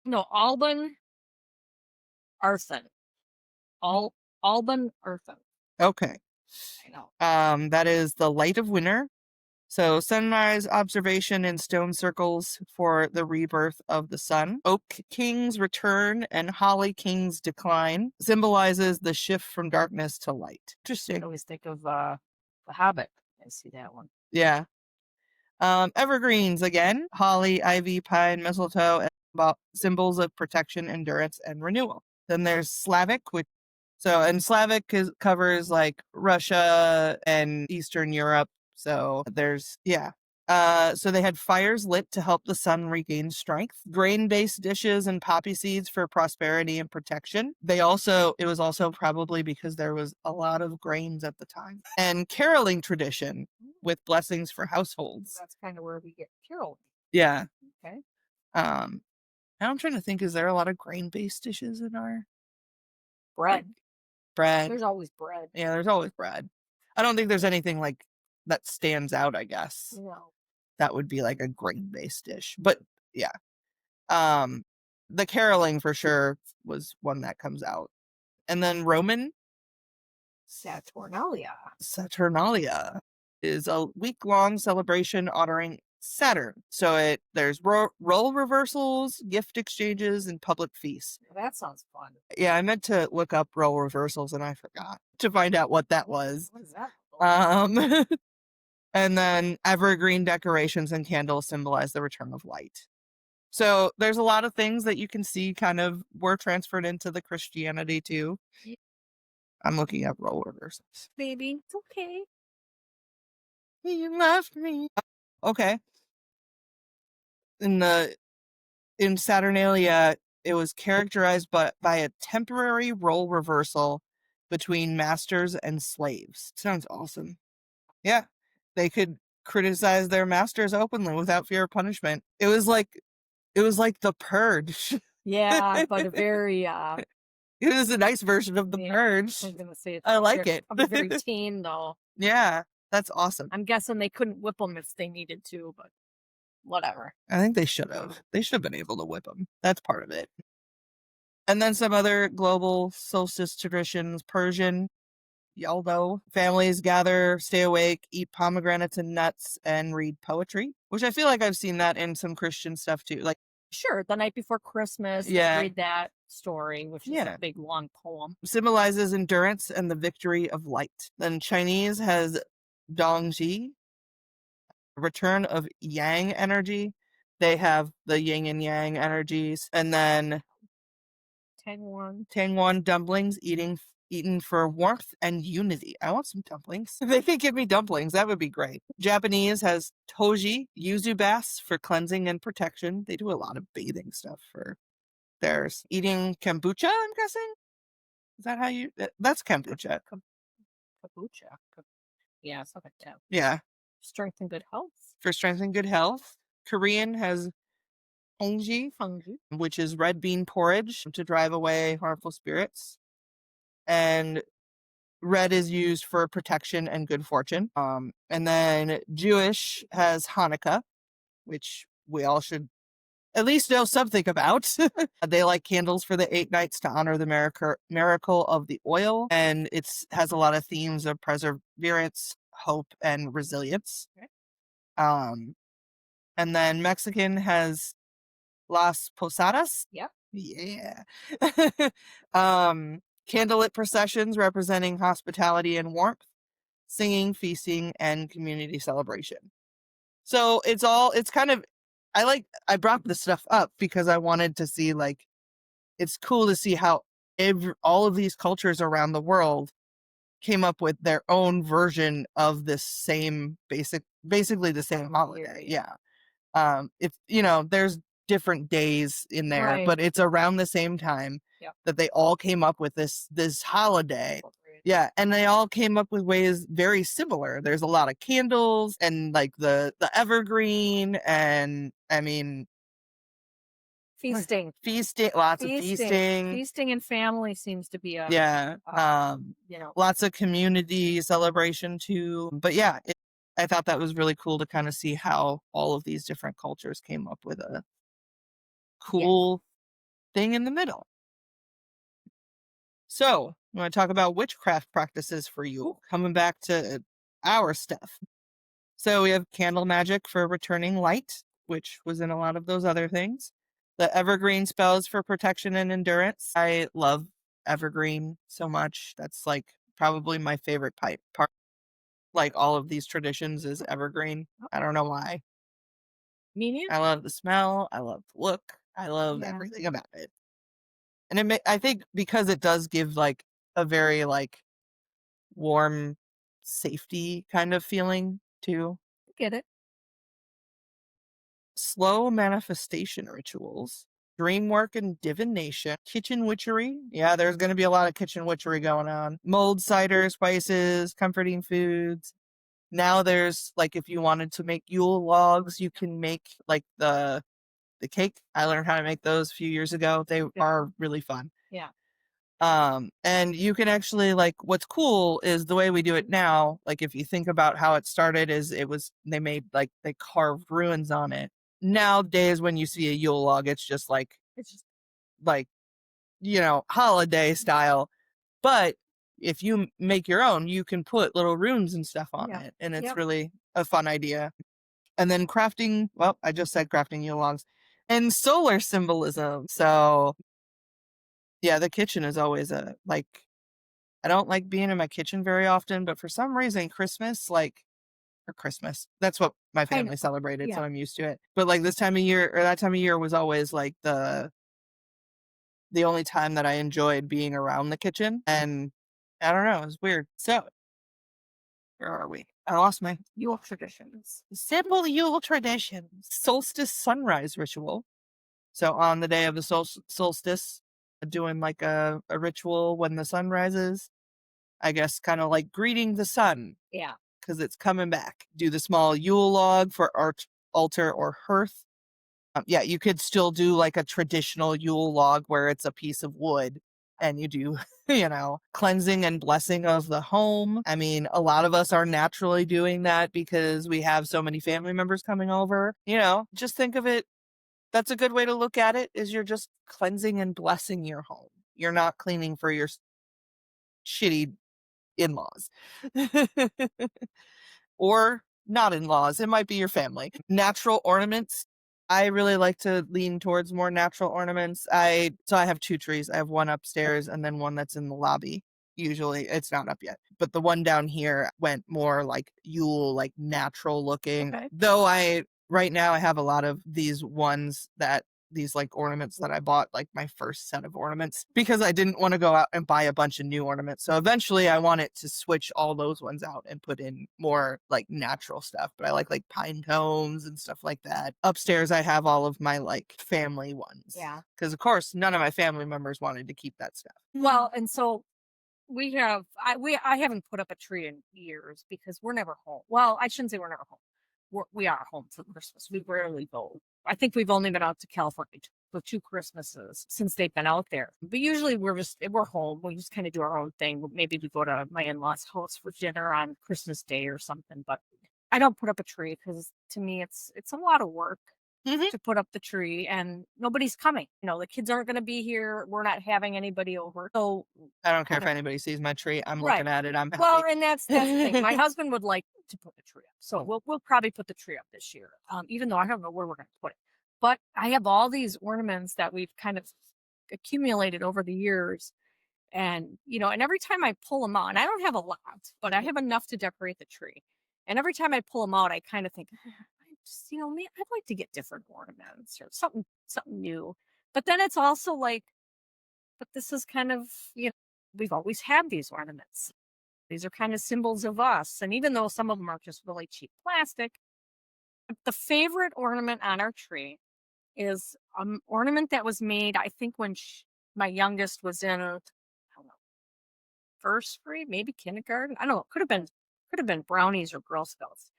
No, Alban Arthen. Alban Arthen. Okay. I know. That is the light of winter. So sunrise observation in stone circles for the rebirth of the sun. Oak King's return and Holly King's decline symbolizes the shift from darkness to light. Interesting. I always think of The Hobbit. I see that one. Yeah. Evergreens again. Holly, ivy, pine, mistletoe, and symbols of protection, endurance, and renewal. Then there's Slavic, Slavic covers like Russia and Eastern Europe. So there's, so they had fires lit to help the sun regain strength, grain-based dishes and poppy seeds for prosperity and protection. It was also probably because there was a lot of grains at the time. And caroling tradition with blessings for households. That's kind of where we get caroling. Yeah. Okay. I'm trying to think, is there a lot of grain-based dishes in our bread? Bread. There's always bread. Yeah, there's always bread. I don't think there's anything like that stands out, I guess. No. That would be like a grain-based dish. But yeah. The caroling for sure was one that comes out. And then Roman Saturnalia. Saturnalia is a week-long celebration honoring Saturn. So there's role reversals, gift exchanges, and public feasts. That sounds fun. Yeah, I meant to look up role reversals and I forgot to find out what that was. What is that? Um, and then evergreen decorations and candles symbolize the return of light. So there's a lot of things that you can see kind of were transferred into the Christianity too. I'm looking up role reversals. Baby, it's okay. He left me. Okay. In Saturnalia, it was characterized by a temporary role reversal between masters and slaves. Sounds awesome. Yeah. They could criticize their masters openly without fear of punishment. It was like the purge. Yeah, but a very It was a nice version of the purge. I was gonna say I like it. Very teen though. Yeah, that's awesome. I'm guessing they couldn't whip them if they needed to, but whatever. I think they should have. They should have been able to whip them. That's part of it. And then some other global solstice traditions. Persian, y'all know, families gather, stay awake, eat pomegranates and nuts, and read poetry, which I feel like I've seen that in some Christian stuff too. Like, Sure, the night before Christmas, Yeah. read that story, which is Yeah. a big long poem. symbolizes endurance and the victory of light. Then Chinese has Dongji, return of yang energy. They have the yin and yang energies. And then Tangwan dumplings, eaten for warmth and unity. I want some dumplings. If they could give me dumplings, that would be great. Japanese has Toji, yuzu baths for cleansing and protection. They do a lot of bathing stuff for theirs. Eating kombucha, I'm guessing? Is that how you... That's kombucha. Kombucha. Yeah, something like that. Yeah. Strength and good health. For strength and good health. Korean has Hongji, which is red bean porridge to drive away harmful spirits. And red is used for protection and good fortune. And then Jewish has Hanukkah, which we all should at least know something about. They light candles for the 8 nights to honor the miracle of the oil. And it has a lot of themes of perseverance, hope, and resilience. Okay. And then Mexican has Las Posadas. Yep. Yeah. Candlelit processions representing hospitality and warmth, singing, feasting, and community celebration. So it's kind of, I brought this stuff up because I wanted to see, like, it's cool to see how all of these cultures around the world came up with their own version of this same basically the same holiday. Yeah. It's, there's different days in there, Right. but it's around the same time that they all came up with this holiday. Yeah, and they all came up with ways very similar. There's a lot of candles and like the evergreen, and I mean Feasting. lots of feasting. Feasting and family seems to be Lots of community celebration too. But yeah, I thought that was really cool to kind of see how all of these different cultures came up with a cool thing in the middle. So, I want to talk about witchcraft practices for you, coming back to our stuff. So we have candle magic for returning light, which was in a lot of those other things. The evergreen spells for protection and endurance. I love evergreen so much. That's like probably my favorite part. Like all of these traditions is evergreen. I don't know why. Me neither. I love the smell. I love the look. I love everything about it. And I think because it does give like a very like warm safety kind of feeling too. Get it. Slow manifestation rituals, dream work and divination, kitchen witchery. Yeah, there's going to be a lot of kitchen witchery going on. Mulled cider, spices, comforting foods. Now there's like, if you wanted to make Yule logs, you can make like the cake. I learned how to make those a few years ago. They are really fun. Yeah. And you can actually, like, what's cool is the way we do it now. Like, if you think about how it started, is they carved runes on it. Nowadays, when you see a Yule log, it's just like holiday style. But if you make your own, you can put little runes and stuff on it, and it's really a fun idea. And then crafting, well, I just said crafting Yule logs. And solar symbolism. So yeah, the kitchen is always I don't like being in my kitchen very often, but for some reason, Christmas, that's what my I know. family celebrated, so Yeah. I'm used to it. But like this time of year, or that time of year was always like the only time that I enjoyed being around the kitchen. And I don't know, it was weird. So where are we? I lost my Yule traditions. simple Yule traditions. Solstice sunrise ritual. So on the day of the solstice, doing like a ritual when the sun rises. I guess kind of like greeting the sun Yeah. because it's coming back. Do the small Yule log for altar or hearth. Yeah, you could still do like a traditional Yule log where it's a piece of wood and you do, cleansing and blessing of the home. I mean, a lot of us are naturally doing that because we have so many family members coming over. Just think of it. That's a good way to look at it is you're just cleansing and blessing your home. You're not cleaning for your shitty in-laws. Or not in-laws. It might be your family. Natural ornaments. I really like to lean towards more natural ornaments. So I have two trees. I have one upstairs and then one that's in the lobby. Usually it's not up yet. But the one down here went more like Yule, like natural looking. Okay. Though right now I have a lot of these like ornaments that I bought, like my first set of ornaments, because I didn't want to go out and buy a bunch of new ornaments. So eventually I wanted to switch all those ones out and put in more like natural stuff. But I like pine cones and stuff like that. Upstairs I have all of my like family ones. Yeah. Because of course none of my family members wanted to keep that stuff. Well, and so I haven't put up a tree in years because we're never home. Well, I shouldn't say we're never home. We are home for Christmas. We rarely go. I think we've only been out to California for 2 Christmases since they've been out there. But usually we're home. We just kind of do our own thing. Maybe we go to my in-laws' house for dinner on Christmas Day or something. But I don't put up a tree because to me it's a lot of work to put up the tree and nobody's coming. The kids aren't going to be here. We're not having anybody over. So I don't care if anybody sees my tree. I'm Right. looking at it. I'm happy. Well, and that's the thing. My husband would like to put the tree up. So we'll probably put the tree up this year. Even though I don't know where we're going to put it. But I have all these ornaments that we've kind of accumulated over the years. And, and every time I pull them out, and I don't have a lot, but I have enough to decorate the tree. And every time I pull them out, I kind of think, I just, I'd like to get different ornaments or something new. But then it's also like, but this is kind of, we've always had these ornaments. These are kind of symbols of us. And even though some of them are just really cheap plastic, the favorite ornament on our tree is an ornament that was made, I think, when my youngest was in, I don't know, first grade, maybe kindergarten. I don't know. Could have been brownies or Girl Scouts.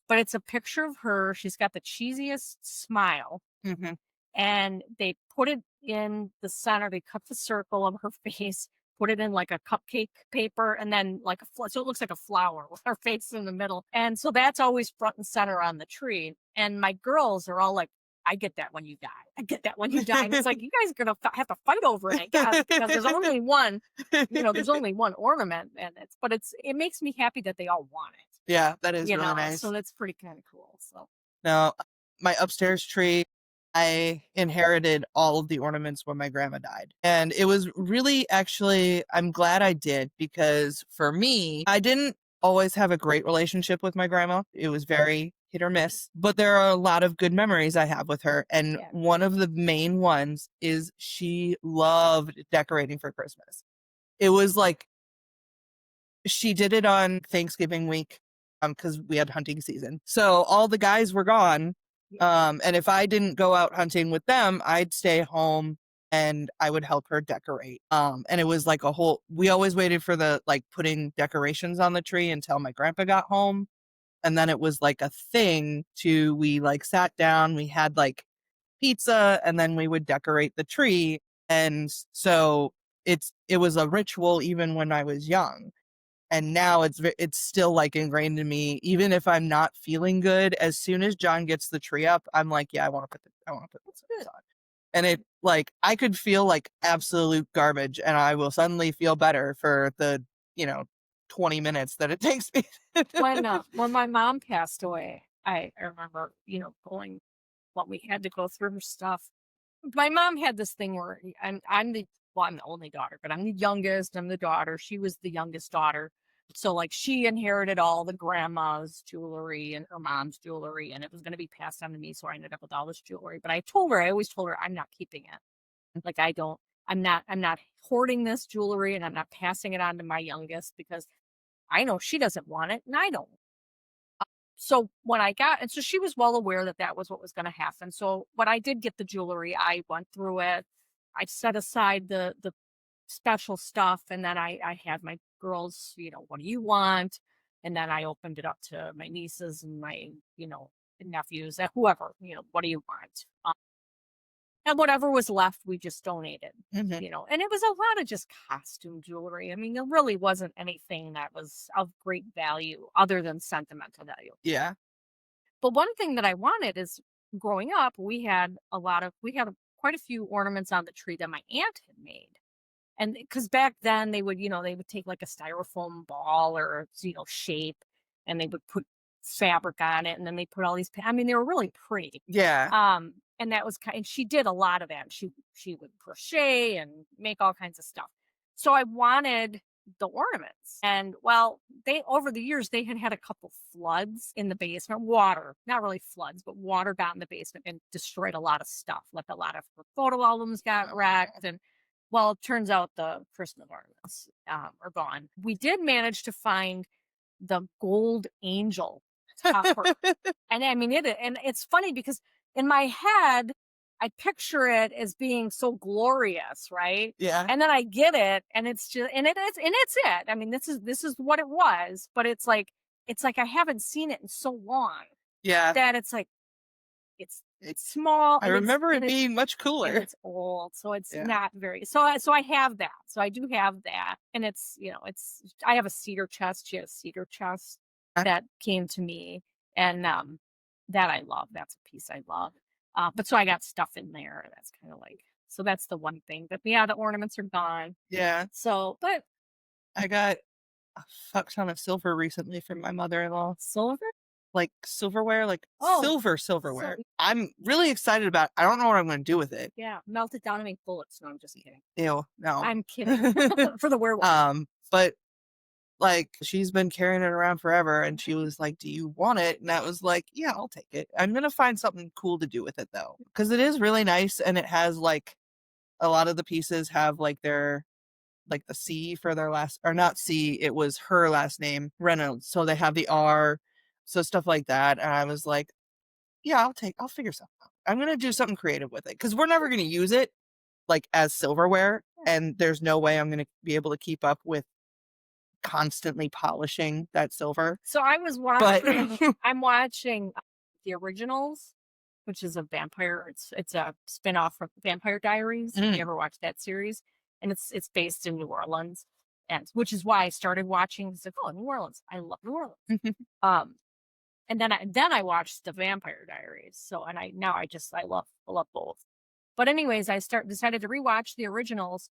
But it's a picture of her. She's got the cheesiest smile. Mm-hmm. And they put it in the center. They cut the circle of her face, put it in like a cupcake paper, and then like so it looks like a flower with her face in the middle. And so that's always front and center on the tree. And my girls are all like, I get that when you die. I get that when you die. And it's like, you guys are going to have to fight over it, I guess, because there's only one, there's only one ornament. And it makes me happy that they all want it. Yeah, that is really nice. So that's pretty kind of cool. So now my upstairs tree, I inherited all of the ornaments when my grandma died. And it was really I'm glad I did, because for me, I didn't always have a great relationship with my grandma. It was very hit or miss, but there are a lot of good memories I have with her. And one of the main ones is she loved decorating for Christmas. It was like, she did it on Thanksgiving week, because we had hunting season. So all the guys were gone. And if I didn't go out hunting with them, I'd stay home and I would help her decorate. And it was like we always waited for the putting decorations on the tree until my grandpa got home. And then it was like a thing we sat down, we had pizza, and then we would decorate the tree. And so it was a ritual even when I was young. And now it's still ingrained in me. Even if I'm not feeling good, as soon as John gets the tree up, I'm like, yeah, I want to put this on. And I could feel absolute garbage, and I will suddenly feel better for the 20 minutes that it takes me. when my mom passed away, I remember, going what we had to go through her stuff. My mom had this thing where I'm the only daughter, but I'm the youngest. I'm the daughter. She was the youngest daughter. So like she inherited all the grandma's jewelry and her mom's jewelry, and it was going to be passed on to me. So I ended up with all this jewelry. But I always told her, I'm not keeping it. Like I'm not hoarding this jewelry, and I'm not passing it on to my youngest because I know she doesn't want it, and I don't. So and so she was well aware that that was what was going to happen. So when I did get the jewelry, I went through it. I set aside the special stuff, and then I had my girls, what do you want? And then I opened it up to my nieces and my, nephews, whoever, what do you want? And whatever was left, we just donated, Mhm. and it was a lot of just costume jewelry. I mean, there really wasn't anything that was of great value other than sentimental value. Yeah. But one thing that I wanted is growing up, we had quite a few ornaments on the tree that my aunt had made. And because back then they would take like a styrofoam ball or, shape, and they would put fabric on it. And then they put all these, I mean, they were really pretty. Yeah. And that was and she did a lot of that. She would crochet and make all kinds of stuff. So I wanted the ornaments. And well, over the years they had a couple floods in the basement, water, not really floods, but water got in the basement and destroyed a lot of stuff. Like a lot of her photo albums got wrecked. And well, it turns out the Christmas ornaments are gone. We did manage to find the gold angel topper. And I mean and it's funny because in my head, I picture it as being so glorious, right? Yeah. And then I get it, and it's just, and it's it. I mean, this is what it was, but it's like I haven't seen it in so long Yeah. that it's like it's small. I remember it being much And cooler. it's old, so it's Yeah. not very. So I have that. So I do have that, and it's I have a cedar chest. She has a cedar chest that came to me, and that I love. That's a piece I love. But so I got stuff in there. That's kind of like, so that's the one thing. But yeah, the ornaments are gone. Yeah. So, but I got a fuck ton of silver recently from my mother-in-law. silver. Like silverware, like Oh, silverware. I'm really excited about it. I don't know what I'm going to do with it. Yeah, melt it down and make bullets. No, I'm just kidding. Ew, no. I'm kidding. For the werewolf. But like she's been carrying it around forever, and she was like, "Do you want it?" And I was like, "Yeah, I'll take it." I'm gonna find something cool to do with it though, because it is really nice, and it has like a lot of the pieces have like their like the C for their last, or not C, it was her last name, Reynolds. So they have the R, so stuff like that. And I was like, yeah, I'll figure something out. I'm gonna do something creative with it because we're never gonna use it like as silverware, and there's no way I'm gonna be able to keep up with constantly polishing that silver. So I was watching. I'm watching the Originals, which is a vampire. It's a spinoff from Vampire Diaries. Have you ever watched that series? And it's based in New Orleans, and which is why I started watching. It's like, oh, New Orleans, I love New Orleans. And then I watched the Vampire Diaries. So and I love both. But anyways, decided to rewatch the Originals,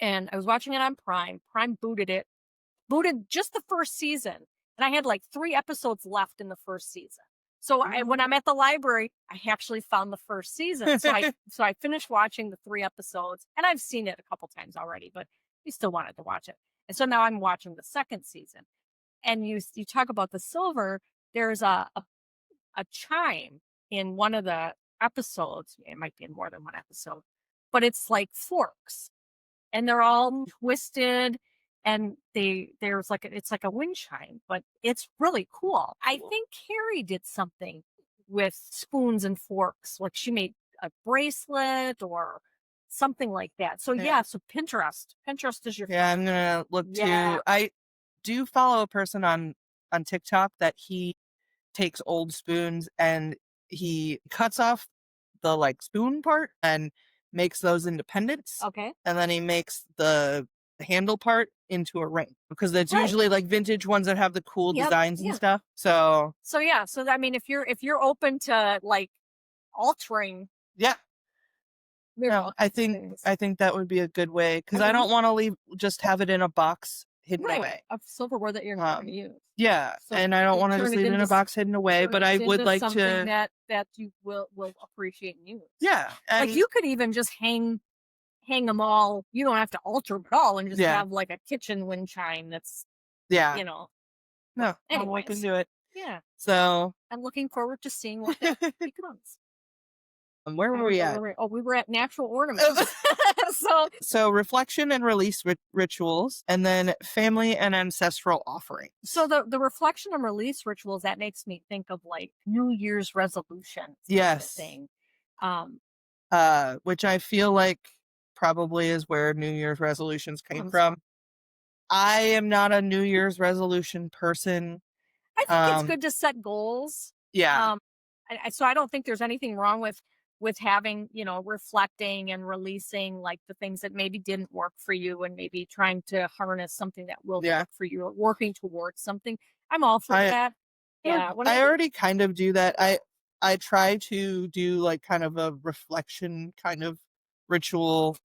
and I was watching it on Prime. Prime booted just the first season, and I had like 3 episodes left in the first season. So when I'm at the library, I actually found the first season. So I finished watching the 3 episodes, and I've seen it a couple times already, but we still wanted to watch it. And so now I'm watching the second season. And you talk about the silver. There's a chime in one of the episodes. It might be in more than one episode, but it's like forks, and they're all twisted, and it's like a wind chime, but it's really cool. I think Carrie did something with spoons and forks, like she made a bracelet or something like that. So yeah, so Pinterest is your I'm gonna look Yeah. too. I do follow a person on TikTok that he takes old spoons and he cuts off the like spoon part and makes those into pendants. Okay. And then he makes the handle part into a ring because that's Right. usually like vintage ones that have the cool Yep, designs and yeah. stuff. So yeah, so I mean, if you're open to like altering, yeah, your no, I think things. that would be a good way because I don't want to just have it in a box hidden away. of silverware that you're not going to use. Yeah, So and I don't want to turn just it leave it in a into box hidden away, but I would like something to. that you will appreciate and use. Yeah, Like and you could even just hang them all. You don't have to alter them at all, and just yeah, have like a kitchen wind chime that's yeah. you know. No, I'll look Anyways, into it. yeah, So, I'm looking forward to seeing what that becomes. where I were don't we know at? where we were at natural ornaments. So So reflection and release rituals, and then family and ancestral offerings. so the reflection and release rituals that makes me think of like New Year's resolutions kind of Yes, thing. which I feel like probably is where New Year's resolutions came Comes from. I am not a New Year's resolution person. I think it's Um, good to set goals. yeah, Um, so I don't think there's anything wrong with having reflecting and releasing like the things that maybe didn't work for you, and maybe trying to harness something that will yeah. work for you, or working towards something. I'm all for I that. Yeah. I already kind of do that. I try to do like kind of a reflection kind of ritual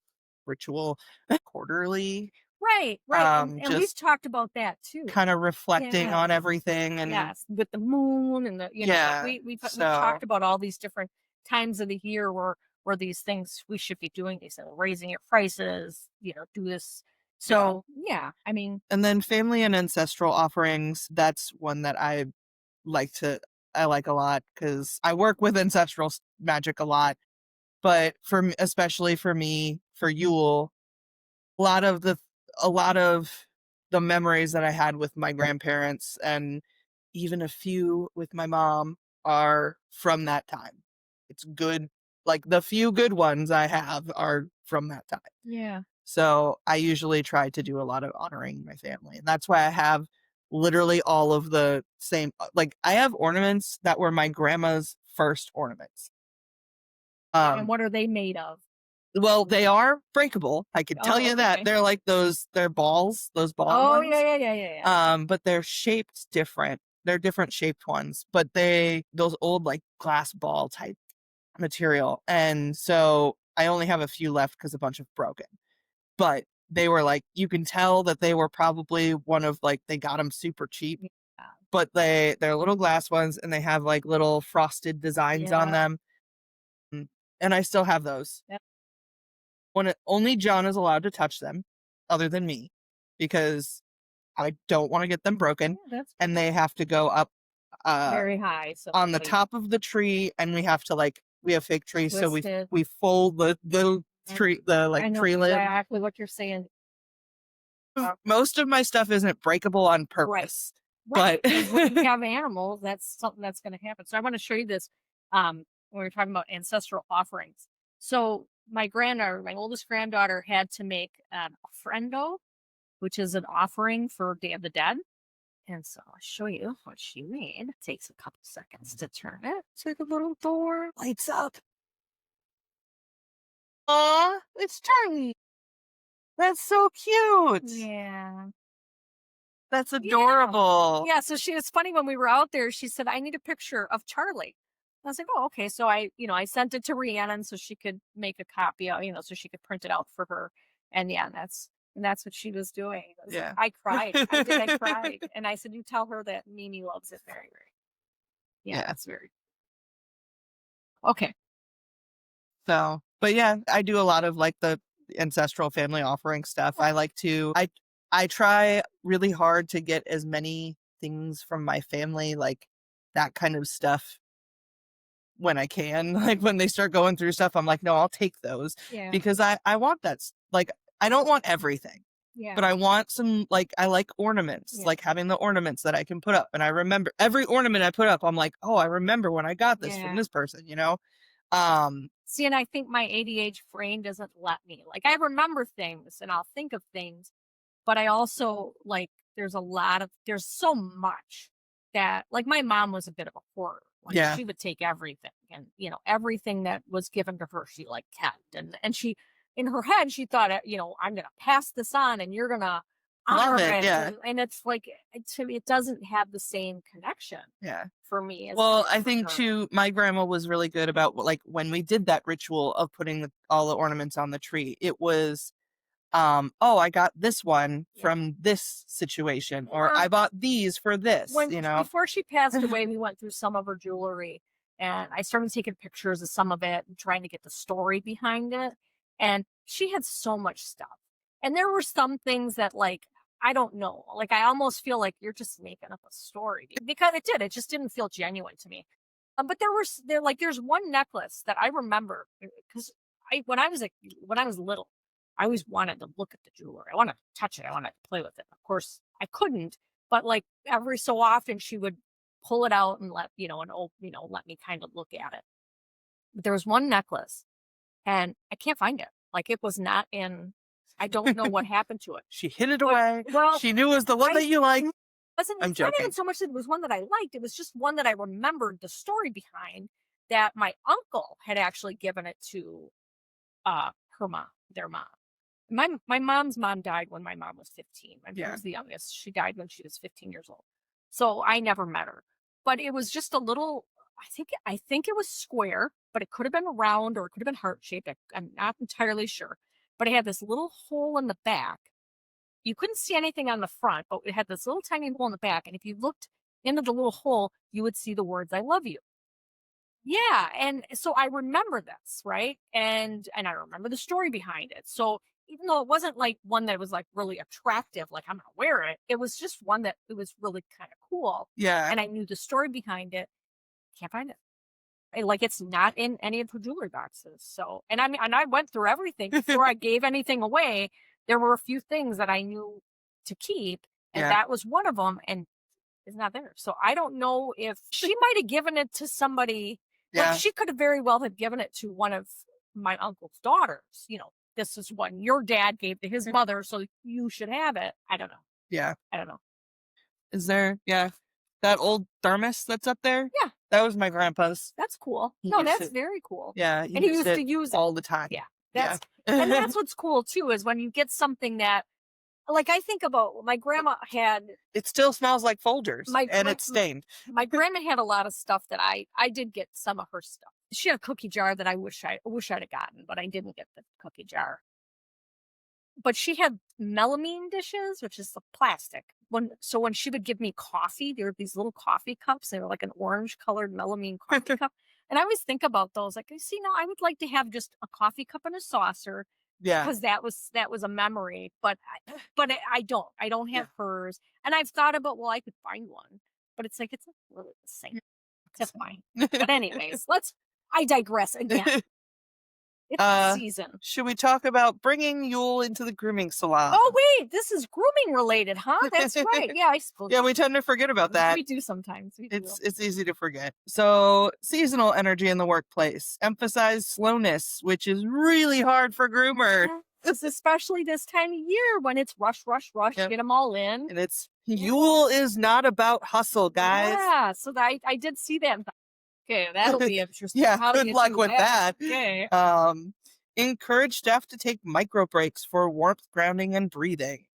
quarterly. Right. And we've Just talked about that too. kind of reflecting Yes. on everything and Yes. With the moon and like yeah. we've So talked about all these different times of the year where these things we should be doing these raising your prices, do this. yeah. So yeah, I mean, And then family and ancestral offerings, that's one that like to I like a lot because I work with ancestral magic a lot. But especially for me, for Yule, a lot of the a lot of the memories that I had with my grandparents and even a few with my mom are from that time. It's good, like the few good ones I have are from that time. yeah. So I usually try to do a lot of honoring my family. And that's why I have literally all of the same, like I have ornaments that were my grandma's first ornaments. And Um, what are they made of? well, they are breakable. I can tell Oh, you that. okay. They're like they're balls, those ball Oh, ones. yeah. But they're shaped different. They're different shaped ones, but those old like glass ball type material. And so I only have a few left because a bunch have broken. But they were like, you can tell that they were probably one of like, they got them super cheap, Yeah. but they're little glass ones and they have like little frosted designs on Yeah. them. And I still have those. Yep. Only John is allowed to touch them other than me because I don't want to get them broken Yeah, that's and they have to go up uh very high. So on the like top of the tree and we have fake trees so twisted. we fold the tree the I like know tree limb. exactly what you're saying. Most of my stuff isn't breakable on Right. purpose, Right. but Because when you have animals, that's something that's going to happen. So I want to show you this. When we were talking about ancestral offerings. So my oldest granddaughter, had to make an ofrendo, which is an offering for Day of the Dead. And so I'll show you what she made. It takes a couple seconds to turn it to the little door. lights up. Aw, it's Charlie. That's so cute. Yeah. That's Yeah. adorable. Yeah. So it's funny, when we were out there, she said, I need a picture of Charlie. I was like, oh, okay. So I sent it to Rhiannon so she could make a copy of, so she could print it out for her. And yeah, that's what she was doing. Yeah. I cried. I cried. And I said, you tell her that Mimi loves it very, very. Yeah, Yeah. that's very okay. So, but yeah, I do a lot of like the ancestral family offering stuff. I try really hard to get as many things from my family, like that kind of stuff when I can. Like when they start going through stuff, I'm like, no, I'll take those Yeah. because I want like I don't want everything. Yeah. But I want some, like, I like ornaments, Yeah. like having the ornaments that I can put up. And I remember every ornament I put up, I'm like, oh, I remember when I got this from Yeah. this person, See, and I think my ADHD brain doesn't let me. Like, I remember things and I'll think of things, but I also like there's so much that, like, my mom was a bit of a hoarder. Like, Yeah. she would take everything, and everything that was given to her, she like kept, and she, in her head, she thought, I'm gonna pass this on, and you're gonna honor Love it. it, Yeah. and it's like, to me, it doesn't have the same connection Yeah. for me as Well, it I did for think her. too, my grandma was really good about like when we did that ritual of putting all the ornaments on the tree, it was oh, I got this one Yeah. from this situation, or Yeah. I bought these for this, When you know? before she passed away, we went through some of her jewelry, and I started taking pictures of some of it and trying to get the story behind it. And she had so much stuff. And there were some things that, like, I don't know. Like, I almost feel like you're just making up a story because it did. It just didn't feel genuine to me. But there's one necklace that I remember because when I was little, I always wanted to look at the jewelry. I wanted to touch it. I wanted to play with it. Of course, I couldn't, but like every so often she would pull it out and let me kind of look at it. But there was one necklace and I can't find it. Like it was not in I don't know what happened to it. She hid it away. Well, She knew it was the one that you like. I'm it's not even joking. so much that it was one that I liked. It was just one that I remembered the story behind that my uncle had actually given it to her mom, their mom. My mom's mom died when my mom was 15. My mom was the youngest. She died when she was 15 years old. So I never met her. But it was just a little I think it was square, but it could have been round or it could have been heart shaped. I'm not entirely sure. But it had this little hole in the back. You couldn't see anything on the front, but it had this little tiny hole in the back. And if you looked into the little hole, you would see the words "I love you." Yeah, and so I remember this, right? And I remember the story behind it. So even though it wasn't like one that was like really attractive, like I'm gonna wear it, it was just one that it was really kind of cool. Yeah. And I knew the story behind it. Can't find it. Like it's not in any of her jewelry boxes. So and I mean and I went through everything before I gave anything away. There were a few things that I knew to keep, and Yeah. that was one of them. And it's not there. So I don't know if she might have given it to somebody. Yeah. Like she could have very well have given it to one of my uncle's daughters. This is what your dad gave to his mother, so you should have it. I don't know. Yeah. I don't know. Is there, that old thermos that's up there? Yeah. That was my grandpa's. That's cool. He No, used that's it. very cool. Yeah. And he used to use it all the time. Yeah. And that's what's cool too, is when you get something that, like I think about my grandma had. It still smells like Folgers and it's stained. My grandma had a lot of stuff that I did get some of her stuff. She had a cookie jar that I wish I'd have gotten, but I didn't get the cookie jar. But she had melamine dishes, which is the plastic. When she would give me coffee, there were these little coffee cups. They were like an orange colored melamine coffee cup. And I always think about those. Like, I would like to have just a coffee cup and a saucer. Yeah. Because that was a memory. But I don't have hers. And I've thought about, well, I could find one. But it's like, it's not really the same. That's fine. But anyways, I digress again. It's the season. Should we talk about bringing Yule into the grooming salon? Oh, wait, this is grooming related, huh? That's right. Yeah, I suppose. Yeah, we tend to forget about that. We do sometimes. It's easy to forget. So, seasonal energy in the workplace. Emphasize slowness, which is really hard for groomers. Especially this time of year when it's rush, get them all in. And Yule is not about hustle, guys. Yeah, so I did see that. Okay, that'll be interesting. Yeah, How good luck with that. Okay. Encourage staff to take micro breaks for warmth, grounding, and breathing.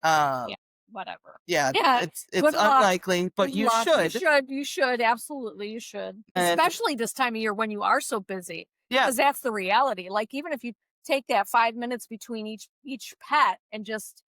Yeah, whatever. Yeah, Yeah, it's unlikely, but you should. You should, absolutely, you should. Especially this time of year when you are so busy. Yeah. Because that's the reality. Like, even if you take that 5 minutes between each pet and just,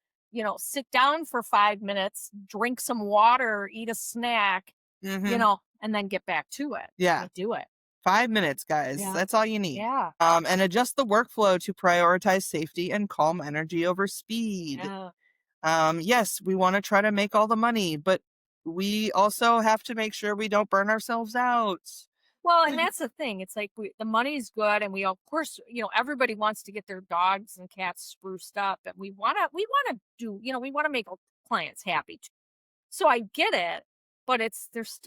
sit down for 5 minutes, drink some water, eat a snack, and then get back to it. Yeah. Do it. 5 minutes, guys. Yeah. That's all you need. Yeah. And adjust the workflow to prioritize safety and calm energy over speed. Yeah. Yes, we want to try to make all the money, but we also have to make sure we don't burn ourselves out. Well, and that's the thing. It's like the money's good, and we, of course, everybody wants to get their dogs and cats spruced up, and we want to make our clients happy too. So I get it, but there's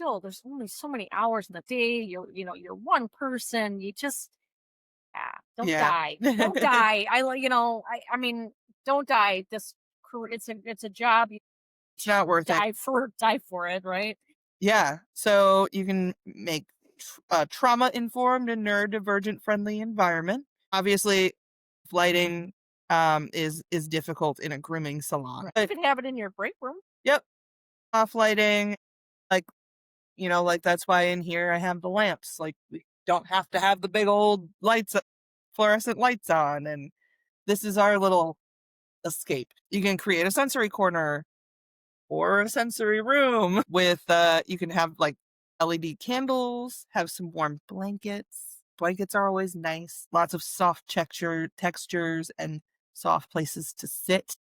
only so many hours in the day. You're one person. You just don't die. Don't die. I mean, don't die. This career, it's a job. It's not worth it. Die for it, right? Yeah. So you can make trauma-informed and neurodivergent-friendly environment. Obviously, lighting is difficult in a grooming salon. Right. You could have it in your break room. Yep. Off lighting, like that's why in here I have the lamps. Like, we don't have to have the big old lights, fluorescent lights on. And this is our little escape. You can create a sensory corner or a sensory room with, you can have like LED candles, have some warm blankets. Blankets are always nice. Lots of soft textures and soft places to sit.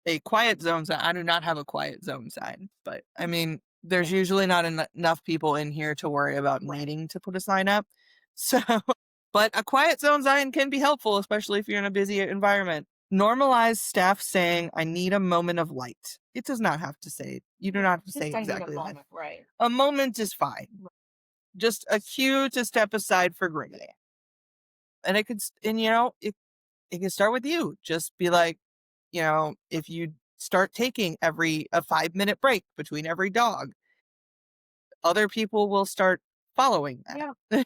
A quiet zone sign. I do not have a quiet zone sign, but I mean, there's usually not enough people in here to worry about needing to put a sign up. So, but a quiet zone sign can be helpful, especially if you're in a busy environment. Normalize staff saying, I need a moment of light. It does not have to say, you do not have to say exactly that. Right. A moment is fine. Just a cue to step aside for grooming. And it could, and you know, it can start with you. Just be like, you know, if you start taking a 5-minute break between every dog, other people will start following that. Yeah.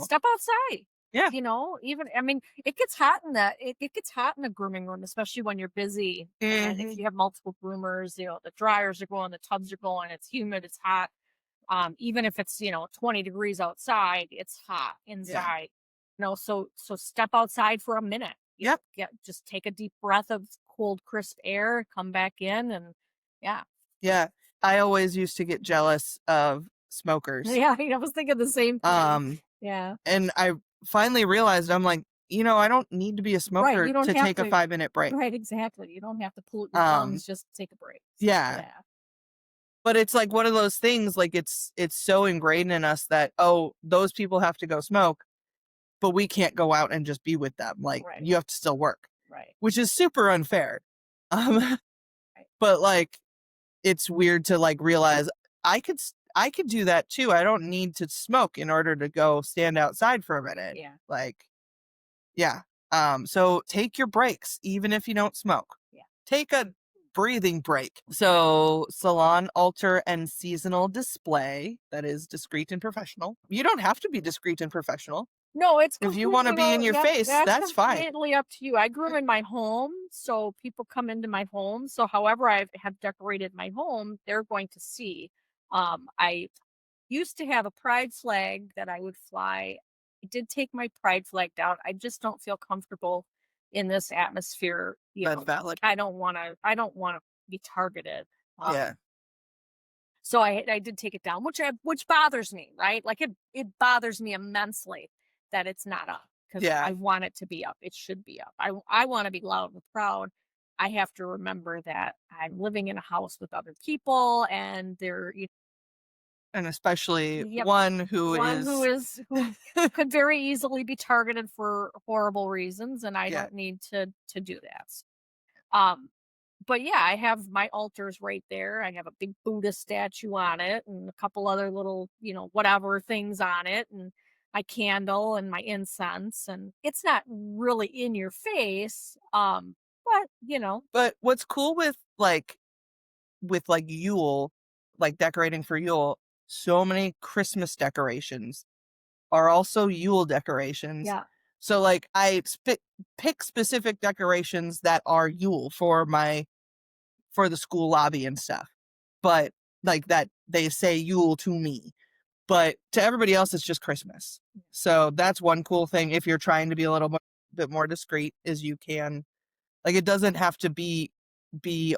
Step outside. Yeah. You know, even I mean, it gets hot in the it gets hot in the grooming room, especially when you're busy. And if Mhm. you have multiple groomers, you know, the dryers are going, the tubs are going, it's humid, it's hot. Even if it's, you know, 20 degrees outside, it's hot inside. You know, so step outside for a minute. You Yep. know, just take a deep breath of cold, crisp air, come back in, and yeah. Yeah. I always used to get jealous of smokers. Yeah, I was thinking the same thing. Yeah. And I finally realized, I'm like, you know, I don't need to be a Right. smoker You don't to have take a to 5-minute break. right, exactly. You don't have to pollute your Um, lungs, just take a break. yeah. Yeah. But it's like one of those things, like it's so ingrained in us that, oh, those people have to go smoke, but we can't go out and just be with them. Like Right. you have to still work, Right. which is super unfair. Right. But like it's weird to like realize I could do that too. I don't need to smoke in order to go stand outside for a minute. Yeah. Like, yeah. So take your breaks, even if you don't smoke. Yeah. Take a breathing break. So salon, altar, and seasonal display that is discreet and professional. You don't have to be discreet and professional. No, it's If you want to be in your yep, face, that's that's fine. completely up to you. I groom in my home, so people come into my home. So however I have decorated my home, they're going to see. I used to have a pride flag that I would fly. I did take my pride flag down. I just don't feel comfortable in this atmosphere. You That's know, valid. I don't want to. I don't want to be targeted. Yeah. So I did take it down, which bothers me, right? Like it bothers me immensely that it's not up because Yeah. I want it to be up. It should be up. I want to be loud and proud. I have to remember that I'm living in a house with other people, and they're And especially yep, one who one is who could very easily be targeted for horrible reasons, and I yeah. don't need to do that. But yeah, I have my altars right there. I have a big Buddha statue on it and a couple other little, you know, whatever things on it and my candle and my incense and it's not really in your face. But you know, But what's cool with like Yule, like decorating for Yule, so many Christmas decorations are also Yule decorations. yeah. So like pick specific decorations that are Yule for the school lobby and stuff. But like that they say Yule to me. But to everybody else it's just Christmas. So that's one cool thing if you're trying to be a little bit more discreet is you can like it doesn't have to be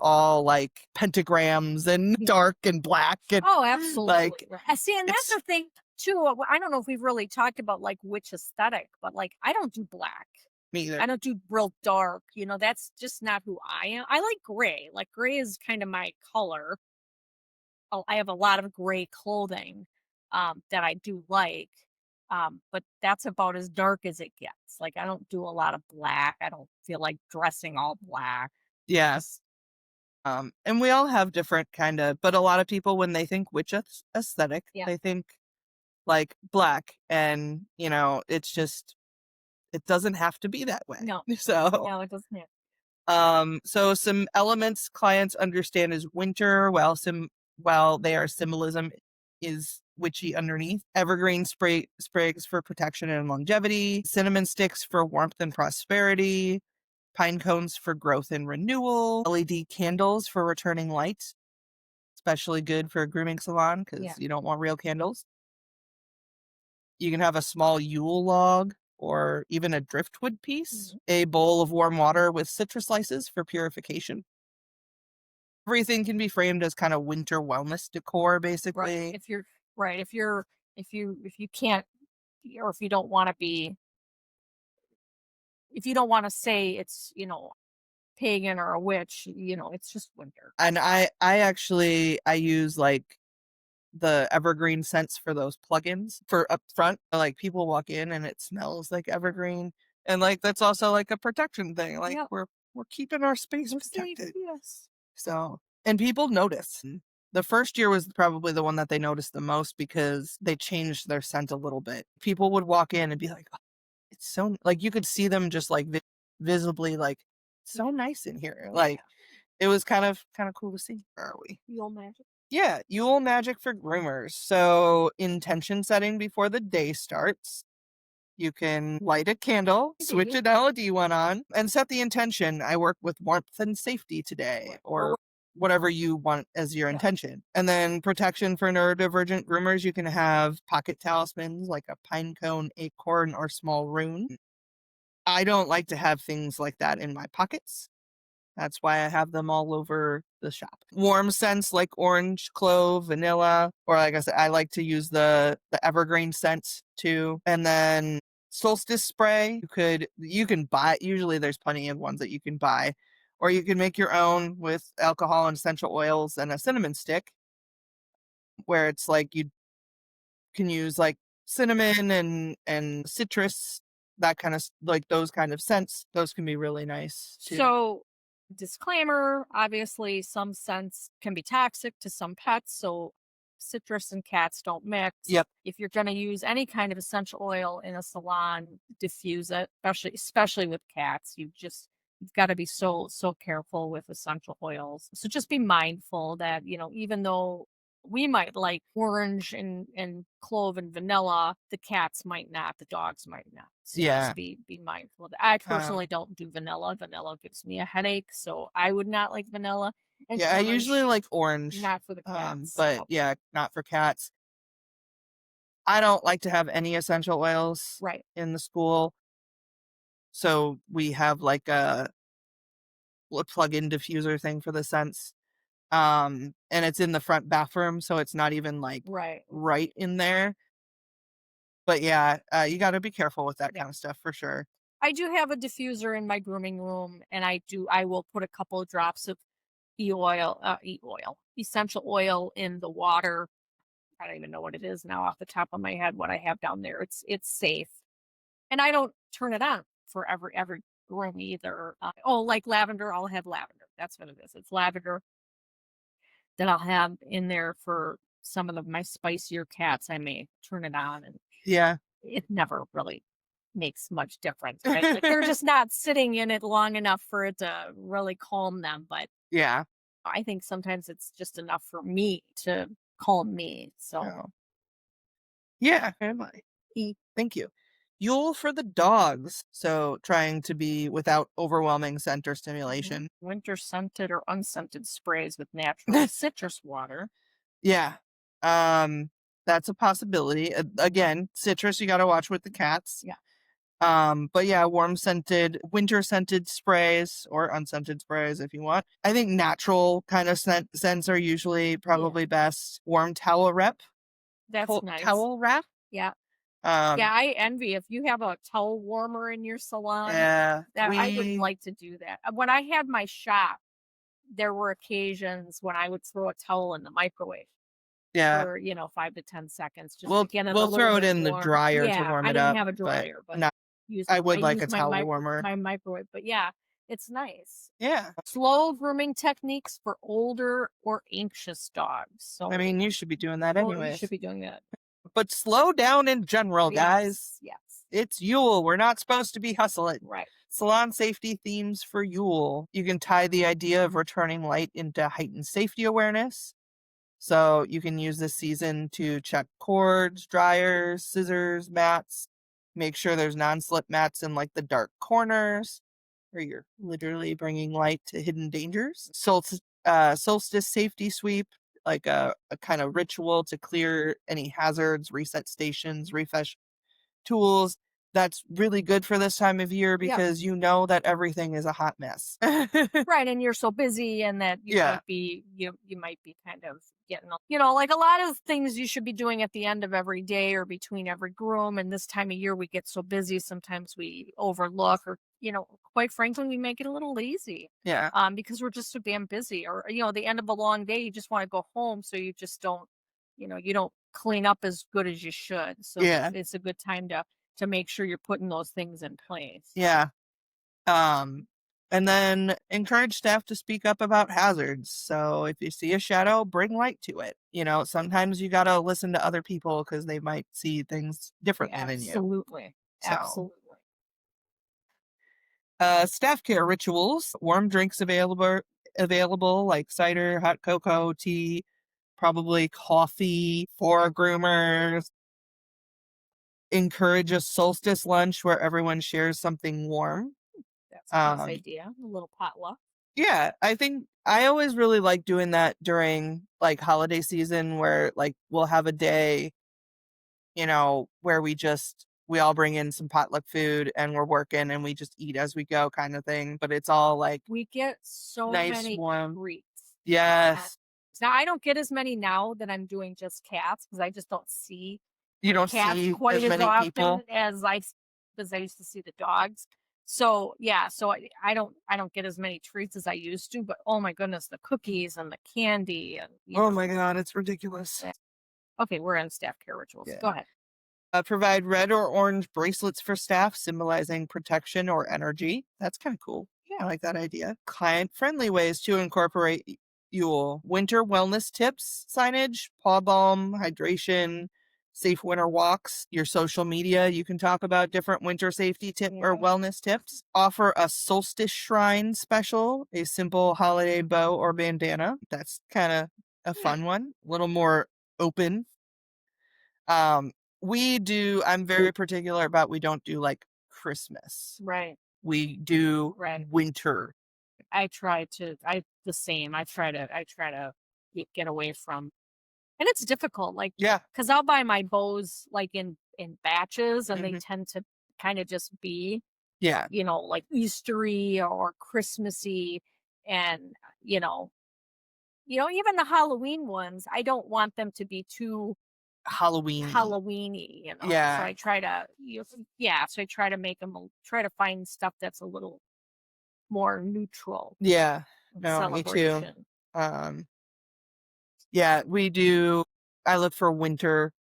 all like pentagrams and dark and black and Oh, absolutely. like Right. See, and that's it's the thing too. I don't know if we've really talked about like which aesthetic, but like I don't do black. me either. I don't do real dark, you know, that's just not who I am. I like gray. Like gray is kind of my color. Oh, I have a lot of gray clothing that I do like. But that's about as dark as it gets. Like I don't do a lot of black. I don't feel like dressing all black. Yeah. Just And we all have different kind of, but a lot of people when they think witch aesthetic, yeah. they think like black, and you know, it's just it doesn't have to be that way. No. So, No, it doesn't. so some elements clients understand is winter, while they are symbolism is witchy underneath. Evergreen sprigs for protection and longevity. Cinnamon sticks for warmth and prosperity. Pine cones for growth and renewal. LED candles for returning light, especially good for a grooming salon because Yeah. you don't want real candles. You can have a small Yule log or even a driftwood piece, a bowl of warm water with citrus slices for purification. Everything can be framed as kind of winter wellness decor, Right. basically. If you're right, if you can't, or if you don't want to be, if you don't want to say it's, pagan or a witch, it's just winter. And I actually I use like the evergreen scents for those plugins for up front. Like people walk in and it smells like evergreen. And like that's also like a protection thing. Like Yep. we're keeping our space We're safe. protected. Yes. So and people notice. The first year was probably the one that they noticed the most because they changed their scent a little bit. People would walk in and be like, "Oh, it's so like you could see them just like visibly like so nice in here." Like it was kind of cool to see. Where are we? Yule magic. Yeah, Yule magic for groomers. So, intention setting before the day starts. You can light a candle, switch an LED one on, and set the intention. I work with warmth and safety today, Right. or whatever you want as your Yeah. intention. And then protection for neurodivergent groomers, you can have pocket talismans like a pine cone, acorn, or small rune. I don't like to have things like that in my pockets. That's why I have them all over the shop. Warm scents like orange, clove, vanilla, or like I said, I like to use the evergreen scent too. And then solstice spray, you can buy, usually there's plenty of ones that you can buy, or you can make your own with alcohol and essential oils and a cinnamon stick, where it's like you can use like cinnamon and citrus, that kind of like those kind of scents. Those can be really nice too. So, disclaimer, obviously, some scents can be toxic to some pets. So, citrus and cats don't mix. Yep. If you're going to use any kind of essential oil in a salon, diffuse it, especially with cats. You've got to be so careful with essential oils. So just be mindful that, even though we might like orange and clove and vanilla, the cats might not, the dogs might not. So Yeah. just be mindful of that. I personally don't do vanilla. Vanilla gives me a headache, so I would not like vanilla. And Yeah, I usually orange, like orange. not for the cats. But yeah, not for cats. I don't like to have any essential oils Right. in the school. So we have like a plug-in diffuser thing for the scents. And it's in the front bathroom, so it's not even like right in there. But yeah, you got to be careful with that kind of stuff for sure. I do have a diffuser in my grooming room, and I will put a couple of drops of essential oil in the water. I don't even know what it is now off the top of my head, what I have down there. It's safe. And I don't turn it on for every groom either. Like lavender, I'll have lavender. That's what it is. It's lavender that I'll have in there for some of my spicier cats. I may turn it on, and Yeah. it never really makes much difference, right? Like they're just not sitting in it long enough for it to really calm them. But Yeah. I think sometimes it's just enough for me to calm me. So Oh. Yeah. Thank you. Yule for the dogs. So trying to be without overwhelming scent or stimulation. winter scented or unscented sprays with natural citrus water. Yeah. That's a possibility. Again, citrus you got to watch with the cats. Yeah. But yeah, warm scented, winter scented sprays or unscented sprays if you want. I think natural kind of scents are usually probably best. Warm towel wrap. That's nice. Towel wrap. Yeah. Um, Yeah, I envy if you have a towel warmer in your salon. yeah, I would like to do that. When I had my shop, there were occasions when I would throw a towel in the microwave yeah. for 5 to 10 seconds just We'll to get it a we'll little throw it bit in the warm. dryer to Yeah, warm I it didn't up, have a but dryer, but no, I would like a used towel warmer. my microwave. But yeah, it's nice. Yeah, Slow grooming techniques for older or anxious dogs. So I mean, you should be doing that you anyways. should be doing that. But slow down in general, guys. Yes. It's Yule. We're not supposed to be hustling. Right. Salon safety themes for Yule. You can tie the idea of returning light into heightened safety awareness. So you can use this season to check cords, dryers, scissors, mats. Make sure there's non-slip mats in like the dark corners where you're literally bringing light to hidden dangers. Solstice safety sweep, like a kind of ritual to clear any hazards, reset stations, refresh tools. that's really good for this time of year because you know that everything is a hot mess. Right, and you're so busy and that you Yeah. might be you might be kind of getting like a lot of things you should be doing at the end of every day or between every groom, and this time of year we get so busy sometimes we overlook or quite frankly we make it a little lazy. Yeah. Because we're just so damn busy or the end of a long day you just want to go home so you just don't you don't clean up as good as you should. So Yeah. it's a good time to make sure you're putting those things in place. Yeah. And then encourage staff to speak up about hazards. So if you see a shadow, bring light to it. Sometimes you got to listen to other people because they might see things differently than you. Absolutely. So, Absolutely. staff care rituals, warm drinks available like cider, hot cocoa, tea, probably coffee for groomers. Encourage a solstice lunch where everyone shares something warm. That's a nice idea. A little potluck. Yeah, I think I always really like doing that during like holiday season where like we'll have a day, where we all bring in some potluck food and we're working and we just eat as we go kind of thing. But it's all like We get so nice, many warm. treats. Yes. Now I don't get as many now that I'm doing just cats because I just don't see You don't cats see quite as as many often people. as I used to see the dogs. So yeah, so I don't get as many treats as I used to, but oh my goodness, the cookies and the candy and Oh my God, it's ridiculous. yeah. Okay, we're in staff care rituals. Yeah. Go ahead. Provide red or orange bracelets for staff, symbolizing protection or energy. That's kind of cool. I like that idea. Client friendly ways to incorporate Yule. Winter wellness tips, signage, paw balm, hydration, safe winter walks. Your social media, you can talk about different winter safety tip or wellness tips. Offer a solstice shrine special, a simple holiday bow or bandana. That's kind of a fun one. A little more open. I'm very particular about we don't do like Christmas. Right. We do winter. The same. I try to get away from, and it's difficult, like, Yeah. because I'll buy my bows like in batches, and they tend to kind of just be, Yeah. like Eastery or Christmassy, and even the Halloween ones. I don't want them to be too Halloween. Halloweeny, Yeah. So I try to, So I try to try to find stuff that's a little more neutral. Yeah. No, me too. Celebration. Yeah, we do. I look for winter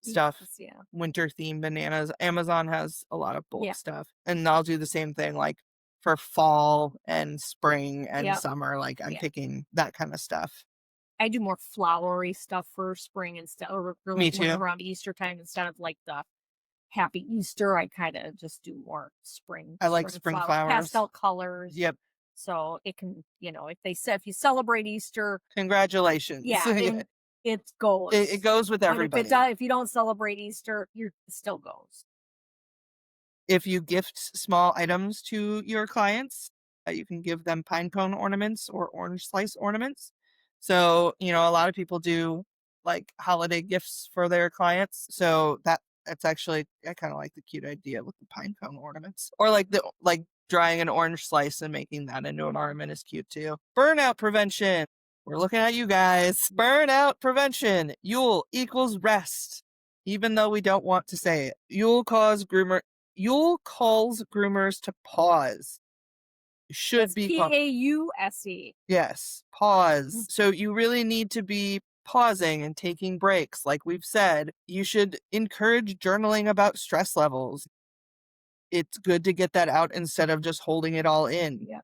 stuff. Yeah. Winter themed bananas. Amazon has a lot of bulk Yeah. stuff. And I'll do the same thing like for fall and spring and Yep. summer. Like I'm Yeah. picking that kind of stuff. I do more flowery stuff for spring instead, or Me too. around Easter time instead of like the Happy Easter. I kind of just do more spring. I like spring flowers. Pastel colors. Yep. So it can, if you celebrate Easter, Congratulations. yeah, it goes. It goes with But everybody. if you don't celebrate Easter, it still goes. If you gift small items to your clients, you can give them pine cone ornaments or orange slice ornaments. So, a lot of people do like holiday gifts for their clients. So that's actually, I kind of like the cute idea with the pine cone ornaments, or like drying an orange slice and making that into an ornament is cute too. Burnout prevention. We're looking at you guys. Burnout prevention. Yule equals rest. Even though we don't want to say it. Yule calls groomers to pause. Should be PAUSE. Yes, pause. So you really need to be pausing and taking breaks. Like we've said, you should encourage journaling about stress levels. It's good to get that out instead of just holding it all in. Yeah.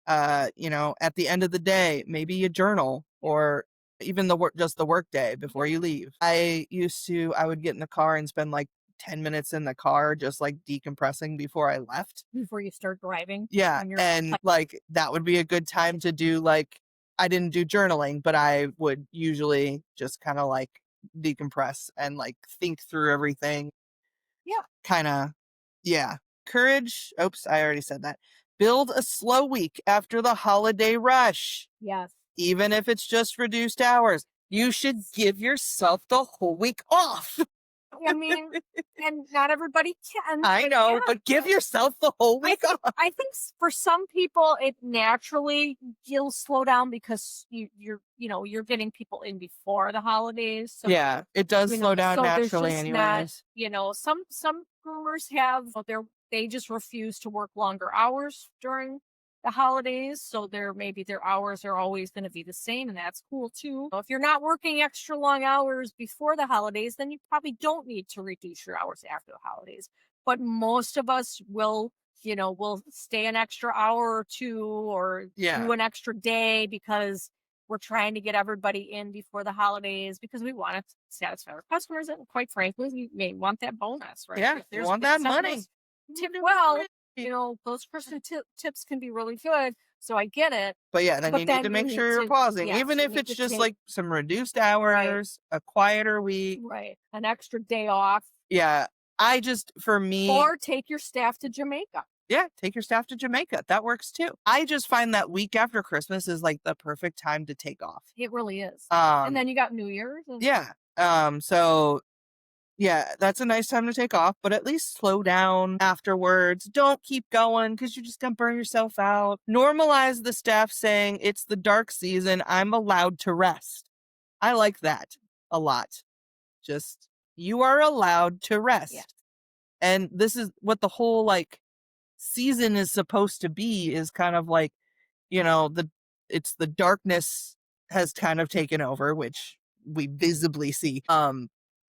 At the end of the day, maybe you journal or even just the work day before you leave. I would get in the car and spend like 10 minutes in the car just like decompressing before I left. Before you start driving? Yeah. And like that would be a good time to do I didn't do journaling, but I would usually just kind of like decompress and like think through everything. Yeah. Kind of, yeah. Courage. Oops, I already said that. Build a slow week after the holiday rush. Yes. Even if it's just reduced hours. You should give yourself the whole week off. I mean, and not everybody can. I But know, yeah, but give yourself the whole I week think off. for some people it naturally you'll slow down because you're getting people in before the holidays. So Yeah, it does slow down so there's naturally just not, anyways. some groomers have they just refuse to work longer hours during the holidays. So maybe their hours are always going to be the same, and that's cool too. If you're not working extra long hours before the holidays, then you probably don't need to reduce your hours after the holidays. But most of us will stay an extra hour or two or Yeah. do an extra day because we're trying to get everybody in before the holidays because we want to satisfy our customers. And quite frankly, we may want that bonus, right? Yeah, If you want that some of money. us tip well, those person tips can be really good. So I get it. But yeah, then But you need then to you make need sure you're to, pausing, yes, even you if need it's to just take, like some reduced right, hours, a quieter week. right, an extra day off, Yeah, for me, or take your staff to Jamaica. yeah, take your staff to Jamaica. That works too. I just find that week after Christmas is like the perfect time to take off. It really is. And then you got New Year's. Yeah. So yeah, that's a nice time to take off, but at least slow down afterwards. Don't keep going because you're just gonna burn yourself out. Normalize the staff saying it's the dark season. I'm allowed to rest. I like that a lot. Just you are allowed to Yeah. rest. And this is what the whole like season is supposed to be, is kind of like, it's the darkness has kind of taken over, which we visibly see.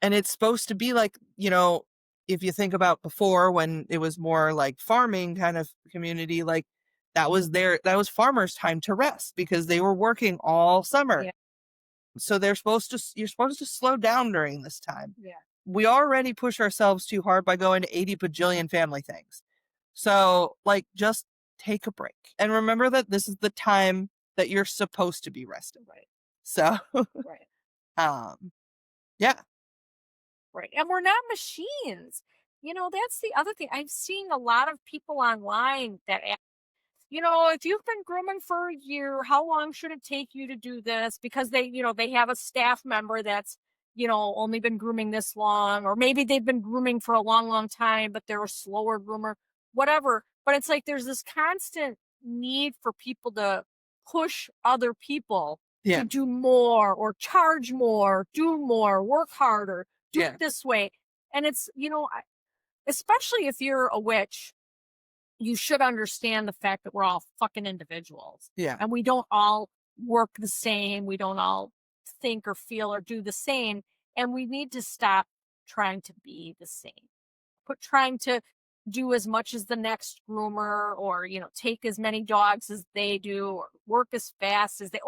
And it's supposed to be like, if you think about before when it was more like farming kind of community, like that was farmers' time to rest because they were working all summer. Yeah. So you're supposed to slow down during this time. Yeah. We already push ourselves too hard by going to 80 bajillion family things. So, like, just take a break and remember that this is the time that you're supposed to be resting. Right. So, Right. yeah, Right. And we're not machines. That's the other thing. I've seen a lot of people online that if you've been grooming for a year, how long should it take you to do this? Because they have a staff member that's, only been grooming this long, or maybe they've been grooming for a long, long time, but they're a slower groomer, whatever. But it's like there's this constant need for people to push other people yeah, to do more or charge more, do more, work harder, do yeah, it this way. And it's, especially if you're a witch, you should understand the fact that we're all fucking individuals yeah, and we don't all work the same. We don't all think or feel or do the same. And we need to stop trying to be the same. Trying to do as much as the next groomer, or, take as many dogs as they do, or work as fast as they,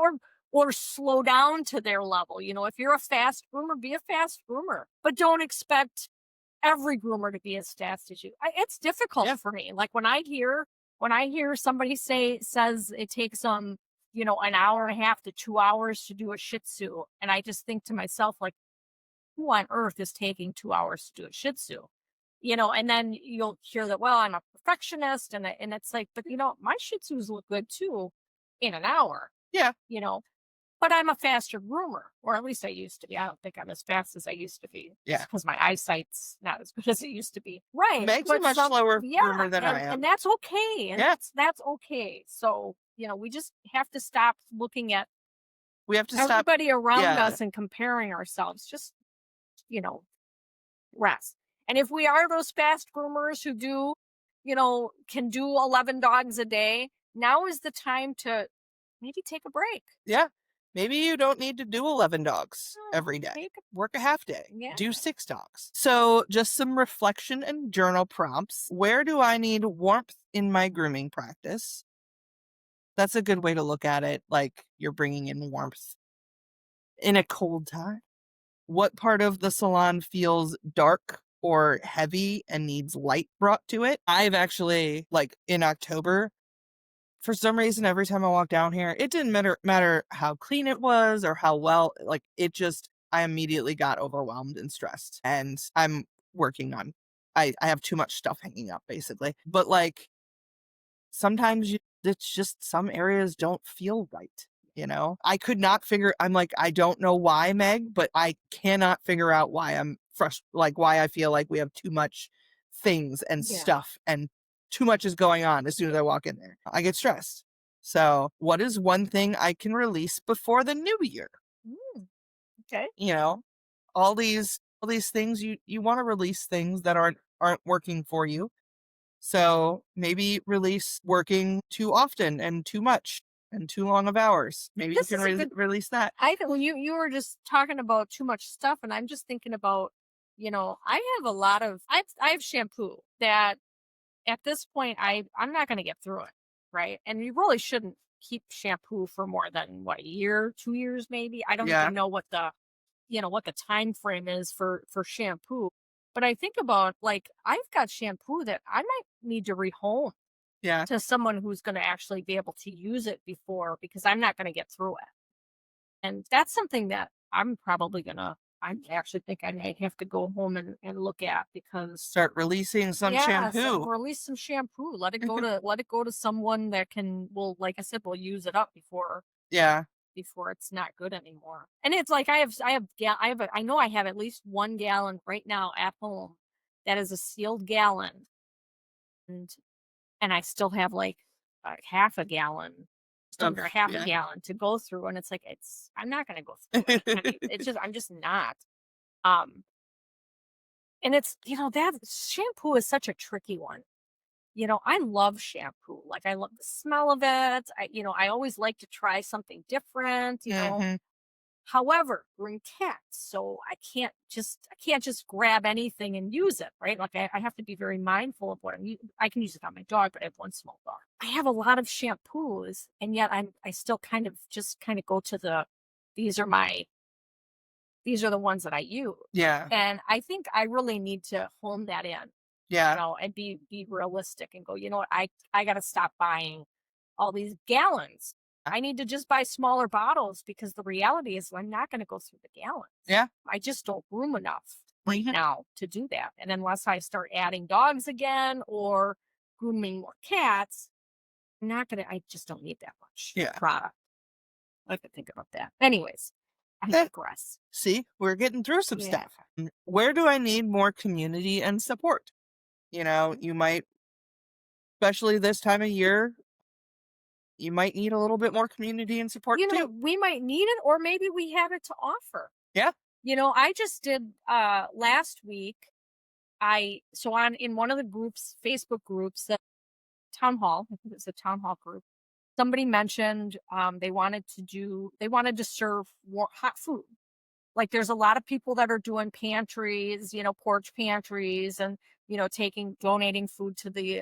or slow down to their level. If you're a fast groomer, be a fast groomer, but don't expect every groomer to be as fast as you. It's difficult Yeah. for me. Like when I hear somebody says it takes them, an hour and a half to 2 hours to do a Shih Tzu, and I just think to myself, like, who on earth is taking 2 hours to do a Shih Tzu? And then you'll hear that, well, I'm a perfectionist, and it's like, but my Shih Tzus look good too in an hour. yeah, But I'm a faster groomer, or at least I used to be. I don't think I'm as fast as I used to be. Yeah. Because my eyesight's not as good as it used to be. Right. Meg's a much slower groomer than I am. And that's okay. And Yeah. that's okay. So, we just have to stop looking at We have to stop. everybody around Yeah. us and comparing ourselves. Just, rest. And if we are those fast groomers who can do 11 dogs a day, now is the time to maybe take a break. Yeah. Maybe you don't need to do 11 dogs every day. Take Work a half day. Yeah. Do 6 dogs. So, just some reflection and journal prompts. Where do I need warmth in my grooming practice? That's a good way to look at it. Like you're bringing in warmth in a cold time. What part of the salon feels dark or heavy and needs light brought to it? I've actually, like in October, for some reason, every time I walk down here, it didn't matter how clean it was or how well, like I immediately got overwhelmed and stressed, and I'm working on, I have too much stuff hanging up basically. But like sometimes it's just some areas don't feel right. I could not I'm like, I don't know why, Meg, but I cannot figure out why I'm like why I feel like we have too much things and Yeah. stuff and too much is going on as soon as I walk in there. I get stressed. So, what is one thing I can release before the new year? Mm, okay. You know, all these things you want to release things that aren't working for you. So, maybe release working too often and too much and too long of hours. Maybe you This can is a good. release that. I think when you were just talking about too much stuff, and I'm just thinking about, I have a lot of I have shampoo that at this point I'm not going to get through it, right? And you really shouldn't keep shampoo for more than what, a year, 2 years, maybe. I don't Yeah. even know what the time frame is for shampoo. But I think about, like, I've got shampoo that I might need to rehome Yeah. to someone who's going to actually be able to use it before, because I'm not going to get through it. And that's something that I actually think I might have to go home and look at, because Start releasing some yes, shampoo. release some shampoo. Let it go to someone that like I said, will use it up Yeah. before it's not good anymore. And it's like I know I have at least 1 gallon right now at home that is a sealed gallon, and I still have like half a gallon, just Of under a half a yeah. gallon to go through, and it's like I'm not going to go through it. I mean, I'm just not. Um, and it's that shampoo is such a tricky one. I love shampoo. Like, I love the smell of it. I always like to try something different. Mhm. However, we're in cats, so I can't just grab anything and use it, right? Like, I have to be very mindful of what I'm using. I can use it on my dog, but I have one small dog. I have a lot of shampoos, and yet I still kind of go to these are the ones that I use. Yeah. And I think I really need to hone that in, Yeah. and be realistic and go, what, I got to stop buying all these gallons. I need to just buy smaller bottles, because the reality is I'm not going to go through the gallons. Yeah. I just don't room enough right Mhm. now to do that. And unless I start adding dogs again or grooming more cats, I just don't need that much Yeah. product. I have to think about that. Anyways, I Eh, digress. see, we're getting through some Yeah. stuff. Where do I need more community and support? You might, especially this time of year, you might need a little bit more community and support too. We might need it, or maybe we have it to offer. Yeah. I just did last week. On in one of the groups, Facebook groups, the town hall, I think it's a town hall group. Somebody mentioned they wanted to serve hot food. Like, there's a lot of people that are doing pantries, porch pantries, and donating food to the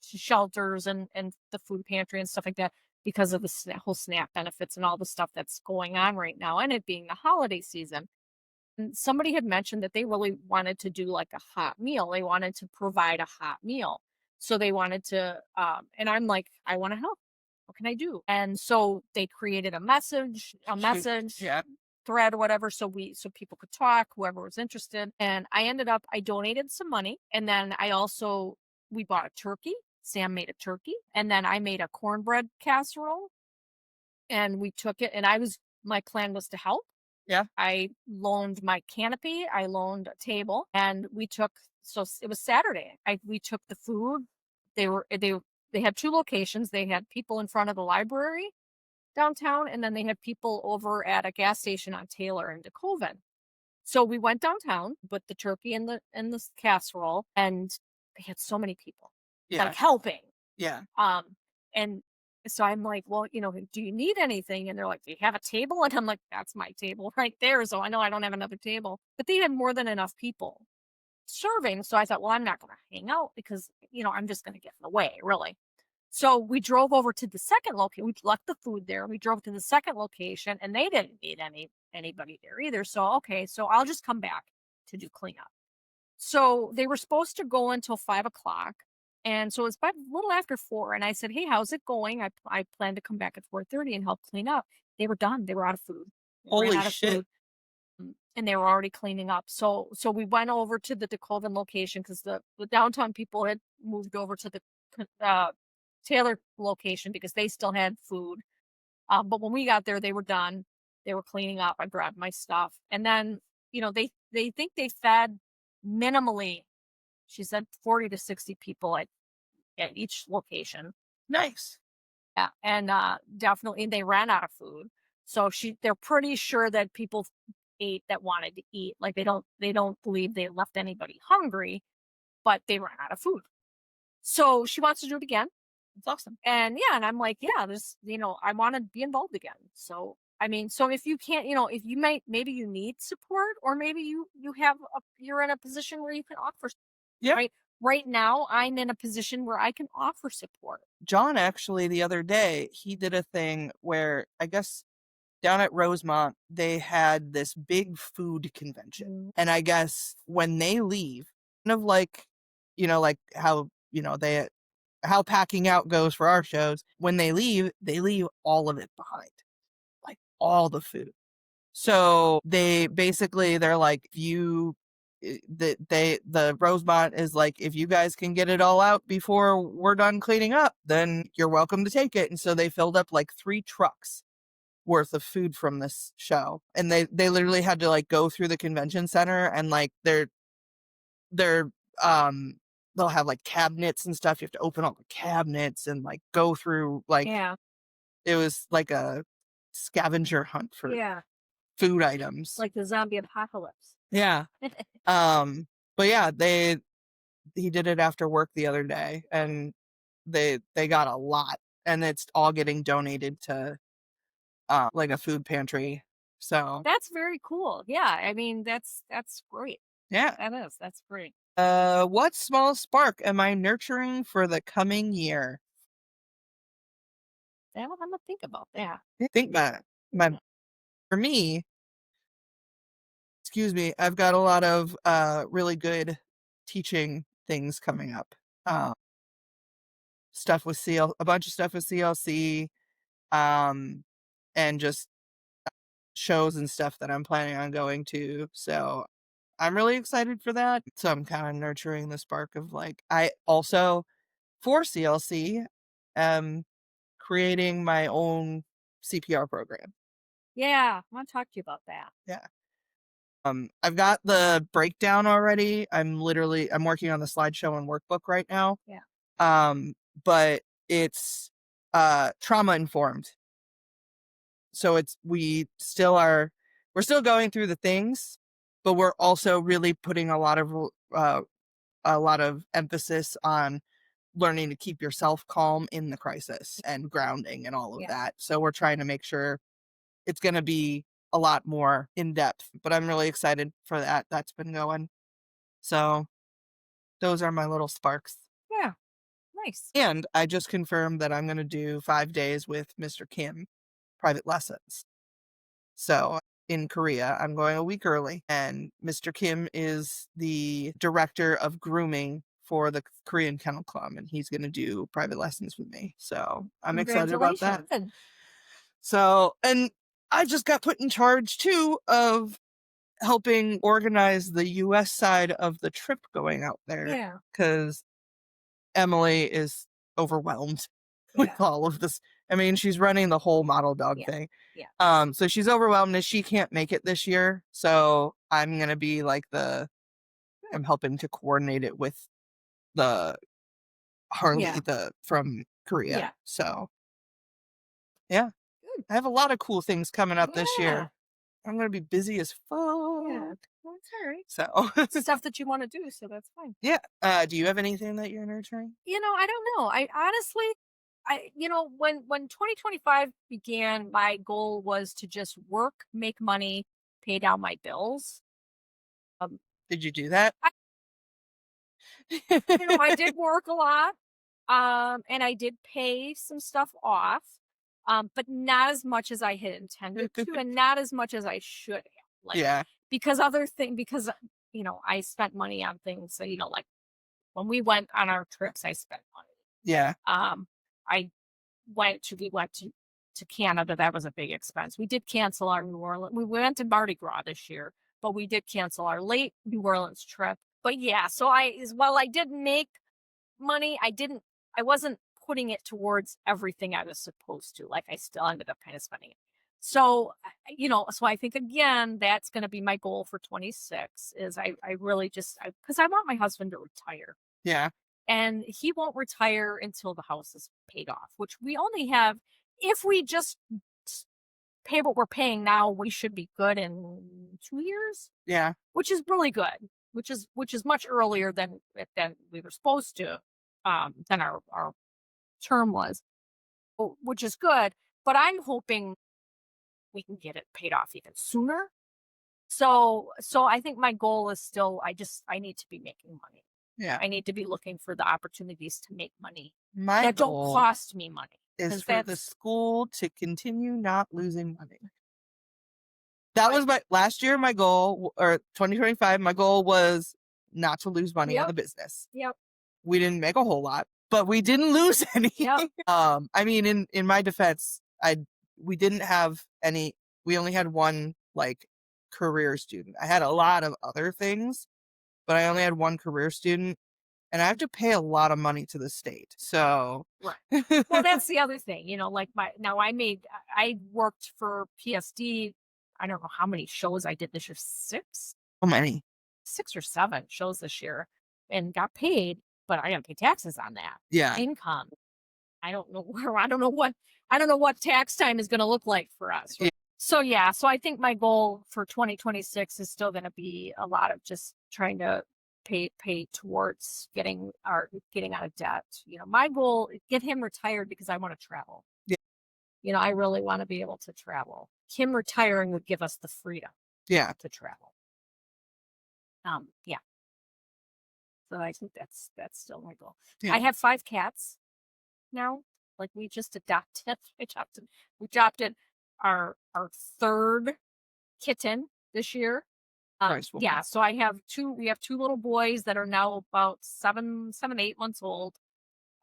shelters and the food pantry and stuff like that, because of the whole SNAP benefits and all the stuff that's going on right now, and it being the holiday season. And somebody had mentioned that they really wanted to do like a hot meal. They wanted to provide a hot meal. So they wanted to, and I'm like, I want to help. What can I do? And so they created a message Yeah. thread or whatever, so people could talk, whoever was interested. And I donated some money, and then we bought a turkey. Sam made a turkey, and then I made a cornbread casserole, and we took it. And my plan was to help. Yeah. I loaned my canopy, I loaned a table, and it was Saturday. We took the food. They had two locations. They had people in front of the library downtown, and then they had people over at a gas station on Taylor and DeKoven. So we went downtown with the turkey and the casserole, and they had so many people Yeah. like helping. Yeah. And so I'm like, well, do you need anything? And they're like, do you have a table? And I'm like, that's my table right there. So I know I don't have another table, but they had more than enough people serving. So I thought, well, I'm not going to hang out, because, I'm just going to get in the way, really. So we drove over to the second location. We left the food there. We drove to the second location, and they didn't need anybody there either. So, okay, so I'll just come back to do cleanup. So they were supposed to go until 5 o'clock. And so it's about a little after 4. And I said, hey, how's it going? I plan to come back at 4:30 and help clean up. They were done. They were out of food. They ran Holy out of shit. food. And they were already cleaning up. So we went over to the DeKoven location, because the downtown people had moved over to the Taylor location, because they still had food. But when we got there, they were done. They were cleaning up. I grabbed my stuff. And then they think they fed minimally. She said 40 to 60 people at each location. Nice. Yeah, and definitely they ran out of food. So they're pretty sure that people ate that wanted to eat. Like they don't believe they left anybody hungry, but they ran out of food. So she wants to do it again. That's awesome. And yeah, and I'm like, yeah, I want to be involved again. So I mean, so if you can't, if you maybe you need support, or maybe you're in a position where you can offer, Yeah. right? Right now, I'm in a position where I can offer support. John actually the other day, he did a thing where I guess down at Rosemont, they had this big food convention. And I guess when they leave, kind of like, like how, how packing out goes for our shows. When they leave all of it behind, like all the food. So they're like, the Rosemont is like, if you guys can get it all out before we're done cleaning up, then you're welcome to take it. And so they filled up like 3 trucks worth of food from this show, and they literally had to like go through the convention center, and like they're um they'll have like cabinets and stuff. You have to open all the cabinets and like go through, like Yeah, it was like a scavenger hunt for yeah, food items. like the zombie apocalypse. Yeah. But yeah, he did it after work the other day, and they got a lot, and it's all getting donated to like a food pantry. So That's very cool. Yeah, I mean that's great. yeah. That's great. What small spark am I nurturing for the coming year? Yeah, I'm gonna think about that. Think about it. For me, excuse me, I've got a lot of really good teaching things coming up. Stuff with a bunch of stuff with CLC, um, and just shows and stuff that I'm planning on going to. So I'm really excited for that. So I'm kind of nurturing the spark of like, I also for CLC am creating my own CPR program. Yeah, I want to talk to you about that. Yeah. I've got the breakdown already. I'm working on the slideshow and workbook right now. Yeah. But it's trauma informed. So we're still going through the things, but we're also really putting a lot of emphasis on learning to keep yourself calm in the crisis and grounding and all of Yeah. that. So we're trying to make sure it's going to be a lot more in depth, but I'm really excited for that. That's been going. So those are my little sparks. Yeah. Nice. And I just confirmed that I'm going to do 5 days with Mr. Kim private lessons. So in Korea, I'm going a week early, and Mr. Kim is the director of grooming for the Korean Kennel Club, and he's going to do private lessons with me. So I'm excited about that. Congratulations. So, and I just got put in charge too of helping organize the US side of the trip going out there. Yeah. Because Emily is overwhelmed with Yeah. all of this. I mean, she's running the whole model dog Yeah. thing. Yeah. So she's overwhelmed and she can't make it this year. So I'm gonna be like I'm helping to coordinate it with the Harley, Yeah. from Korea. Yeah. So yeah, Good. I have a lot of cool things coming up this Yeah. year. I'm gonna be busy as fuck. Yeah. Well, it's all right. So Stuff that you want to do, so that's fine. yeah. Do you have anything that you're nurturing? I don't know. I honestly, when 2025 began, my goal was to just work, make money, pay down my bills. Um, Did you do that? I did work a lot, and I did pay some stuff off, but not as much as I had intended to, and not as much as I should have. Like, Yeah. because I spent money on things. So, like when we went on our trips, I spent money. Yeah. I we went to Canada. That was a big expense. We did cancel our New Orleans. We went to Mardi Gras this year, but we did cancel our late New Orleans trip. But yeah, so I did make money, I wasn't putting it towards everything I was supposed to. Like I still ended up kind of spending it. So, so I think again, that's going to be my goal for 26 is I really just, because I want my husband to retire Yeah. and he won't retire until the house is paid off, which we only have, if we just pay what we're paying now, we should be good in 2 years, Yeah. which is really good, which is much earlier than we were supposed to, than our term was, which is good. But I'm hoping we can get it paid off even sooner. So I think my goal is still I need to be making money. Yeah. I need to be looking for the opportunities to make money My that don't goal cost me money. is 'Cause for the that's school to continue not losing money. That was right. last year, my goal, or 2025, my goal was not to lose money on the Yep. business. Yep. We didn't make a whole lot, but we didn't lose any. Yep. I mean, in my defense, we didn't have any, we only had one like career student. I had a lot of other things, but I only had one career student, and I have to pay a lot of money to the state. So Right. Well, that's the other thing, like I worked for PSD. I don't know how many shows I did this year, how many? 6 or 7 shows this year, and got paid, but I got to pay taxes on that Yeah. income. I don't know what tax time is going to look like for us. Yeah. Right? So yeah, so I think my goal for 2026 is still going to be a lot of just trying to pay towards getting out of debt. My goal is get him retired because I want to travel. Yeah. I really want to be able to travel. Him retiring would give us the freedom Yeah. to travel. Yeah. So I think that's still my goal. Yeah. I have 5 cats now. Like we just adopted. We adopted our third kitten this year. Christ, woman. Yeah. So we have 2 little boys that are now about 8 months old.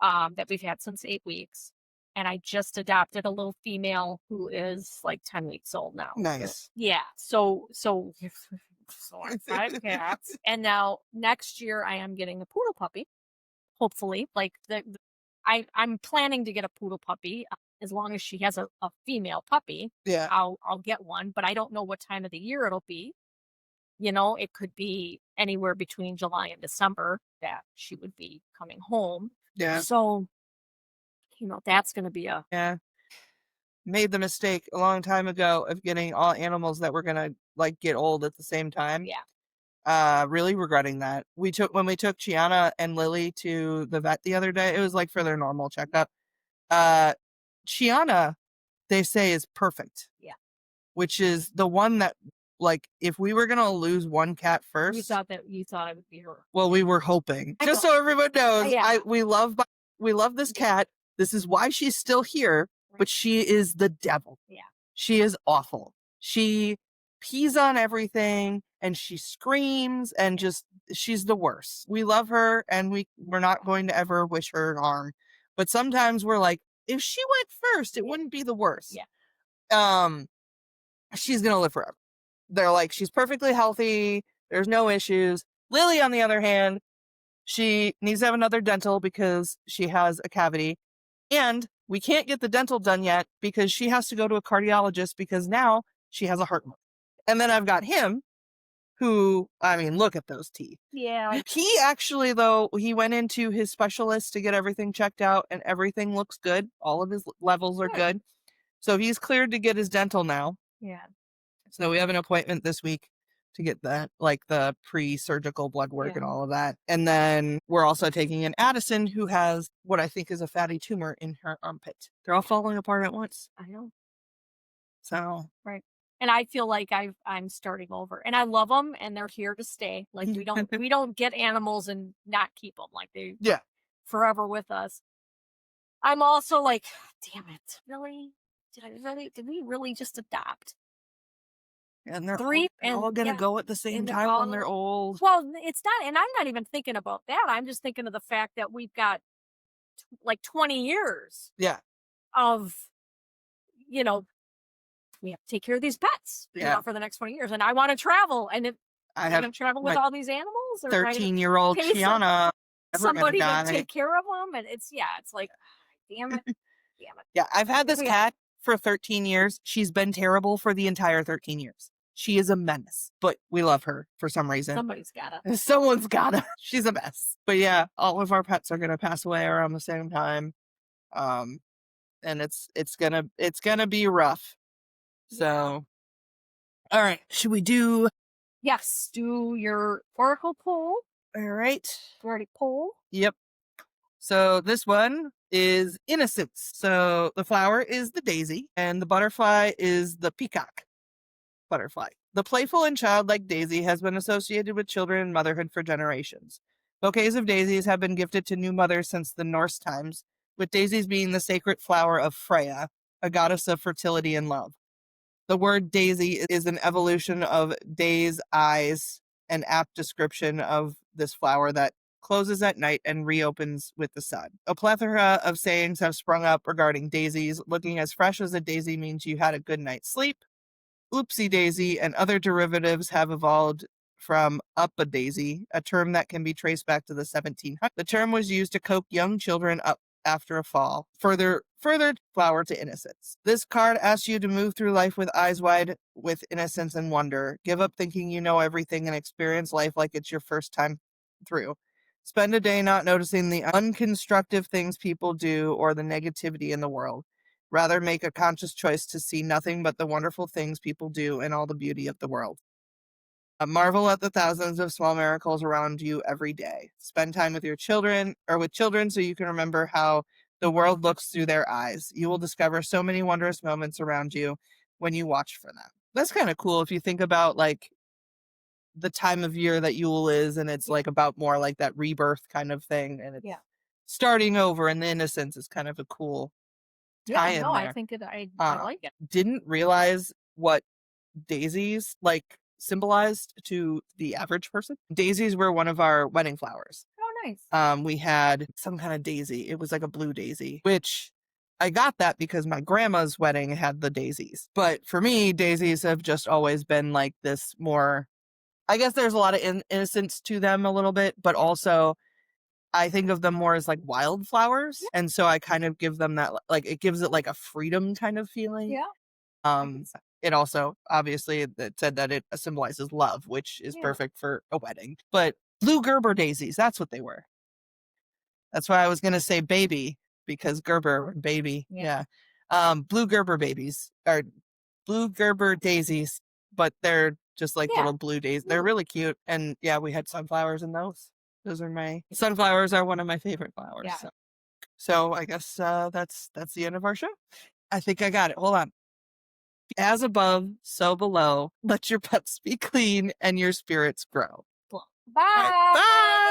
That we've had since 8 weeks. And I just adopted a little female who is like 10 weeks old now. Nice. Yeah. So I have 5 cats. And now next year I am getting a poodle puppy. Hopefully. Like I'm planning to get a poodle puppy. As long as she has a female puppy, Yeah. I'll get one, but I don't know what time of the year it'll be. It could be anywhere between July and December that she would be coming home. Yeah. So, that's going to be Yeah. Made the mistake a long time ago of getting all animals that were gonna like get old at the same time. yeah. Really regretting that. When we took Chiana and Lily to the vet the other day, it was like for their normal checkup. Chiana, they say, is perfect. Yeah. Which is the one that, like, if we were gonna lose one cat You first, thought it would be her. well, we were hoping. I Just know. so everyone knows, Yeah. we love this cat. This is why she's still here, but she is the devil. Yeah. She is awful. She pees on everything and she screams and she's the worst. We love her and we're not going to ever wish her harm. But sometimes we're like, if she went first, it wouldn't be the worst. Yeah. She's gonna live forever. They're like, she's perfectly healthy. There's no issues. Lily, on the other hand, she needs to have another dental because she has a cavity. And we can't get the dental done yet because she has to go to a cardiologist because now she has a heart murmur. And then I've got him who, I mean, look at those teeth. Yeah. He actually, though, he went into his specialist to get everything checked out and everything looks good. All of his levels are good. So he's cleared to get his dental now. Yeah. So we have an appointment this week to get that, like the pre-surgical blood work and all of that. And then we're also taking in Addison, who has what I think is a fatty tumor in her armpit. They're all falling apart at once. I know. So. Right. And I feel like I'm starting over, and I love them, and they're here to stay. Like we don't get animals and not keep them. Like they forever with us. I'm also like, damn it, really? Did we really just adopt? And they're 3 all going to go at the same time when they're old. Well, it's not, and I'm not even thinking about that. I'm just thinking of the fact that we've got like 20 years. Yeah. Of, we have to take care of these pets for the next 20 years. And I want to travel. And I have to travel with all these animals. 13-year-old Chiana. Somebody to take care of them. And it's like, damn it. Yeah, I've had this cat for 13 years. She's been terrible for the entire 13 years. She is a menace, but we love her for some reason. Somebody's gotta. Someone's gotta. She's a mess. But yeah, all of our pets are gonna pass away around the same time. And it's gonna be rough. So, all right, should we do? Yes, do your oracle poll. All right. You already poll. Yep. So this one is innocence. So the flower is the daisy, and the butterfly is the peacock butterfly. The playful and childlike daisy has been associated with children and motherhood for generations. Bouquets of daisies have been gifted to new mothers since the Norse times, with daisies being the sacred flower of Freya, a goddess of fertility and love. The word daisy is an evolution of days, eyes, an apt description of this flower that closes at night and reopens with the sun. A plethora of sayings have sprung up regarding daisies. Looking as fresh as a daisy means you had a good night's sleep. Oopsie daisy and other derivatives have evolved from up a daisy, a term that can be traced back to the 1700s. The term was used to coax young children up after a fall, further flower to innocence. This card asks you to move through life with eyes wide with innocence and wonder. Give up thinking you know everything and experience life like it's your first time through. Spend a day not noticing the unconstructive things people do or the negativity in the world. Rather, make a conscious choice to see nothing but the wonderful things people do and all the beauty of the world. Marvel at the thousands of small miracles around you every day. Spend time with your children so you can remember how the world looks through their eyes. You will discover so many wondrous moments around you when you watch for them. That's kind of cool if you think about like the time of year that Yule is, and it's like about more like that rebirth kind of thing, and it's starting over, and the innocence is kind of a cool tie in there. I think I like it. Didn't realize what daisies like symbolized to the average person. Daisies were one of our wedding flowers. Oh, nice. We had some kind of daisy. It was like a blue daisy, which I got that because my grandma's wedding had the daisies. But for me, daisies have just always been like this more, I guess there's a lot of innocence to them a little bit, but also I think of them more as like wildflowers. Yeah. And so I kind of give them that, like, it gives it like a freedom kind of feeling. Yeah. It also, obviously, it said that it symbolizes love, which is perfect for a wedding. But blue Gerber daisies, that's what they were. That's why I was going to say baby, because Gerber, baby. Yeah. Blue Gerber babies, or blue Gerber daisies, but they're just like little blue daisies. They're really cute. And yeah, we had sunflowers in those. Those are sunflowers are one of my favorite flowers. Yeah. So I guess that's the end of our show. I think I got it. Hold on. As above, so below. Let your pets be clean and your spirits grow. Bye. Bye.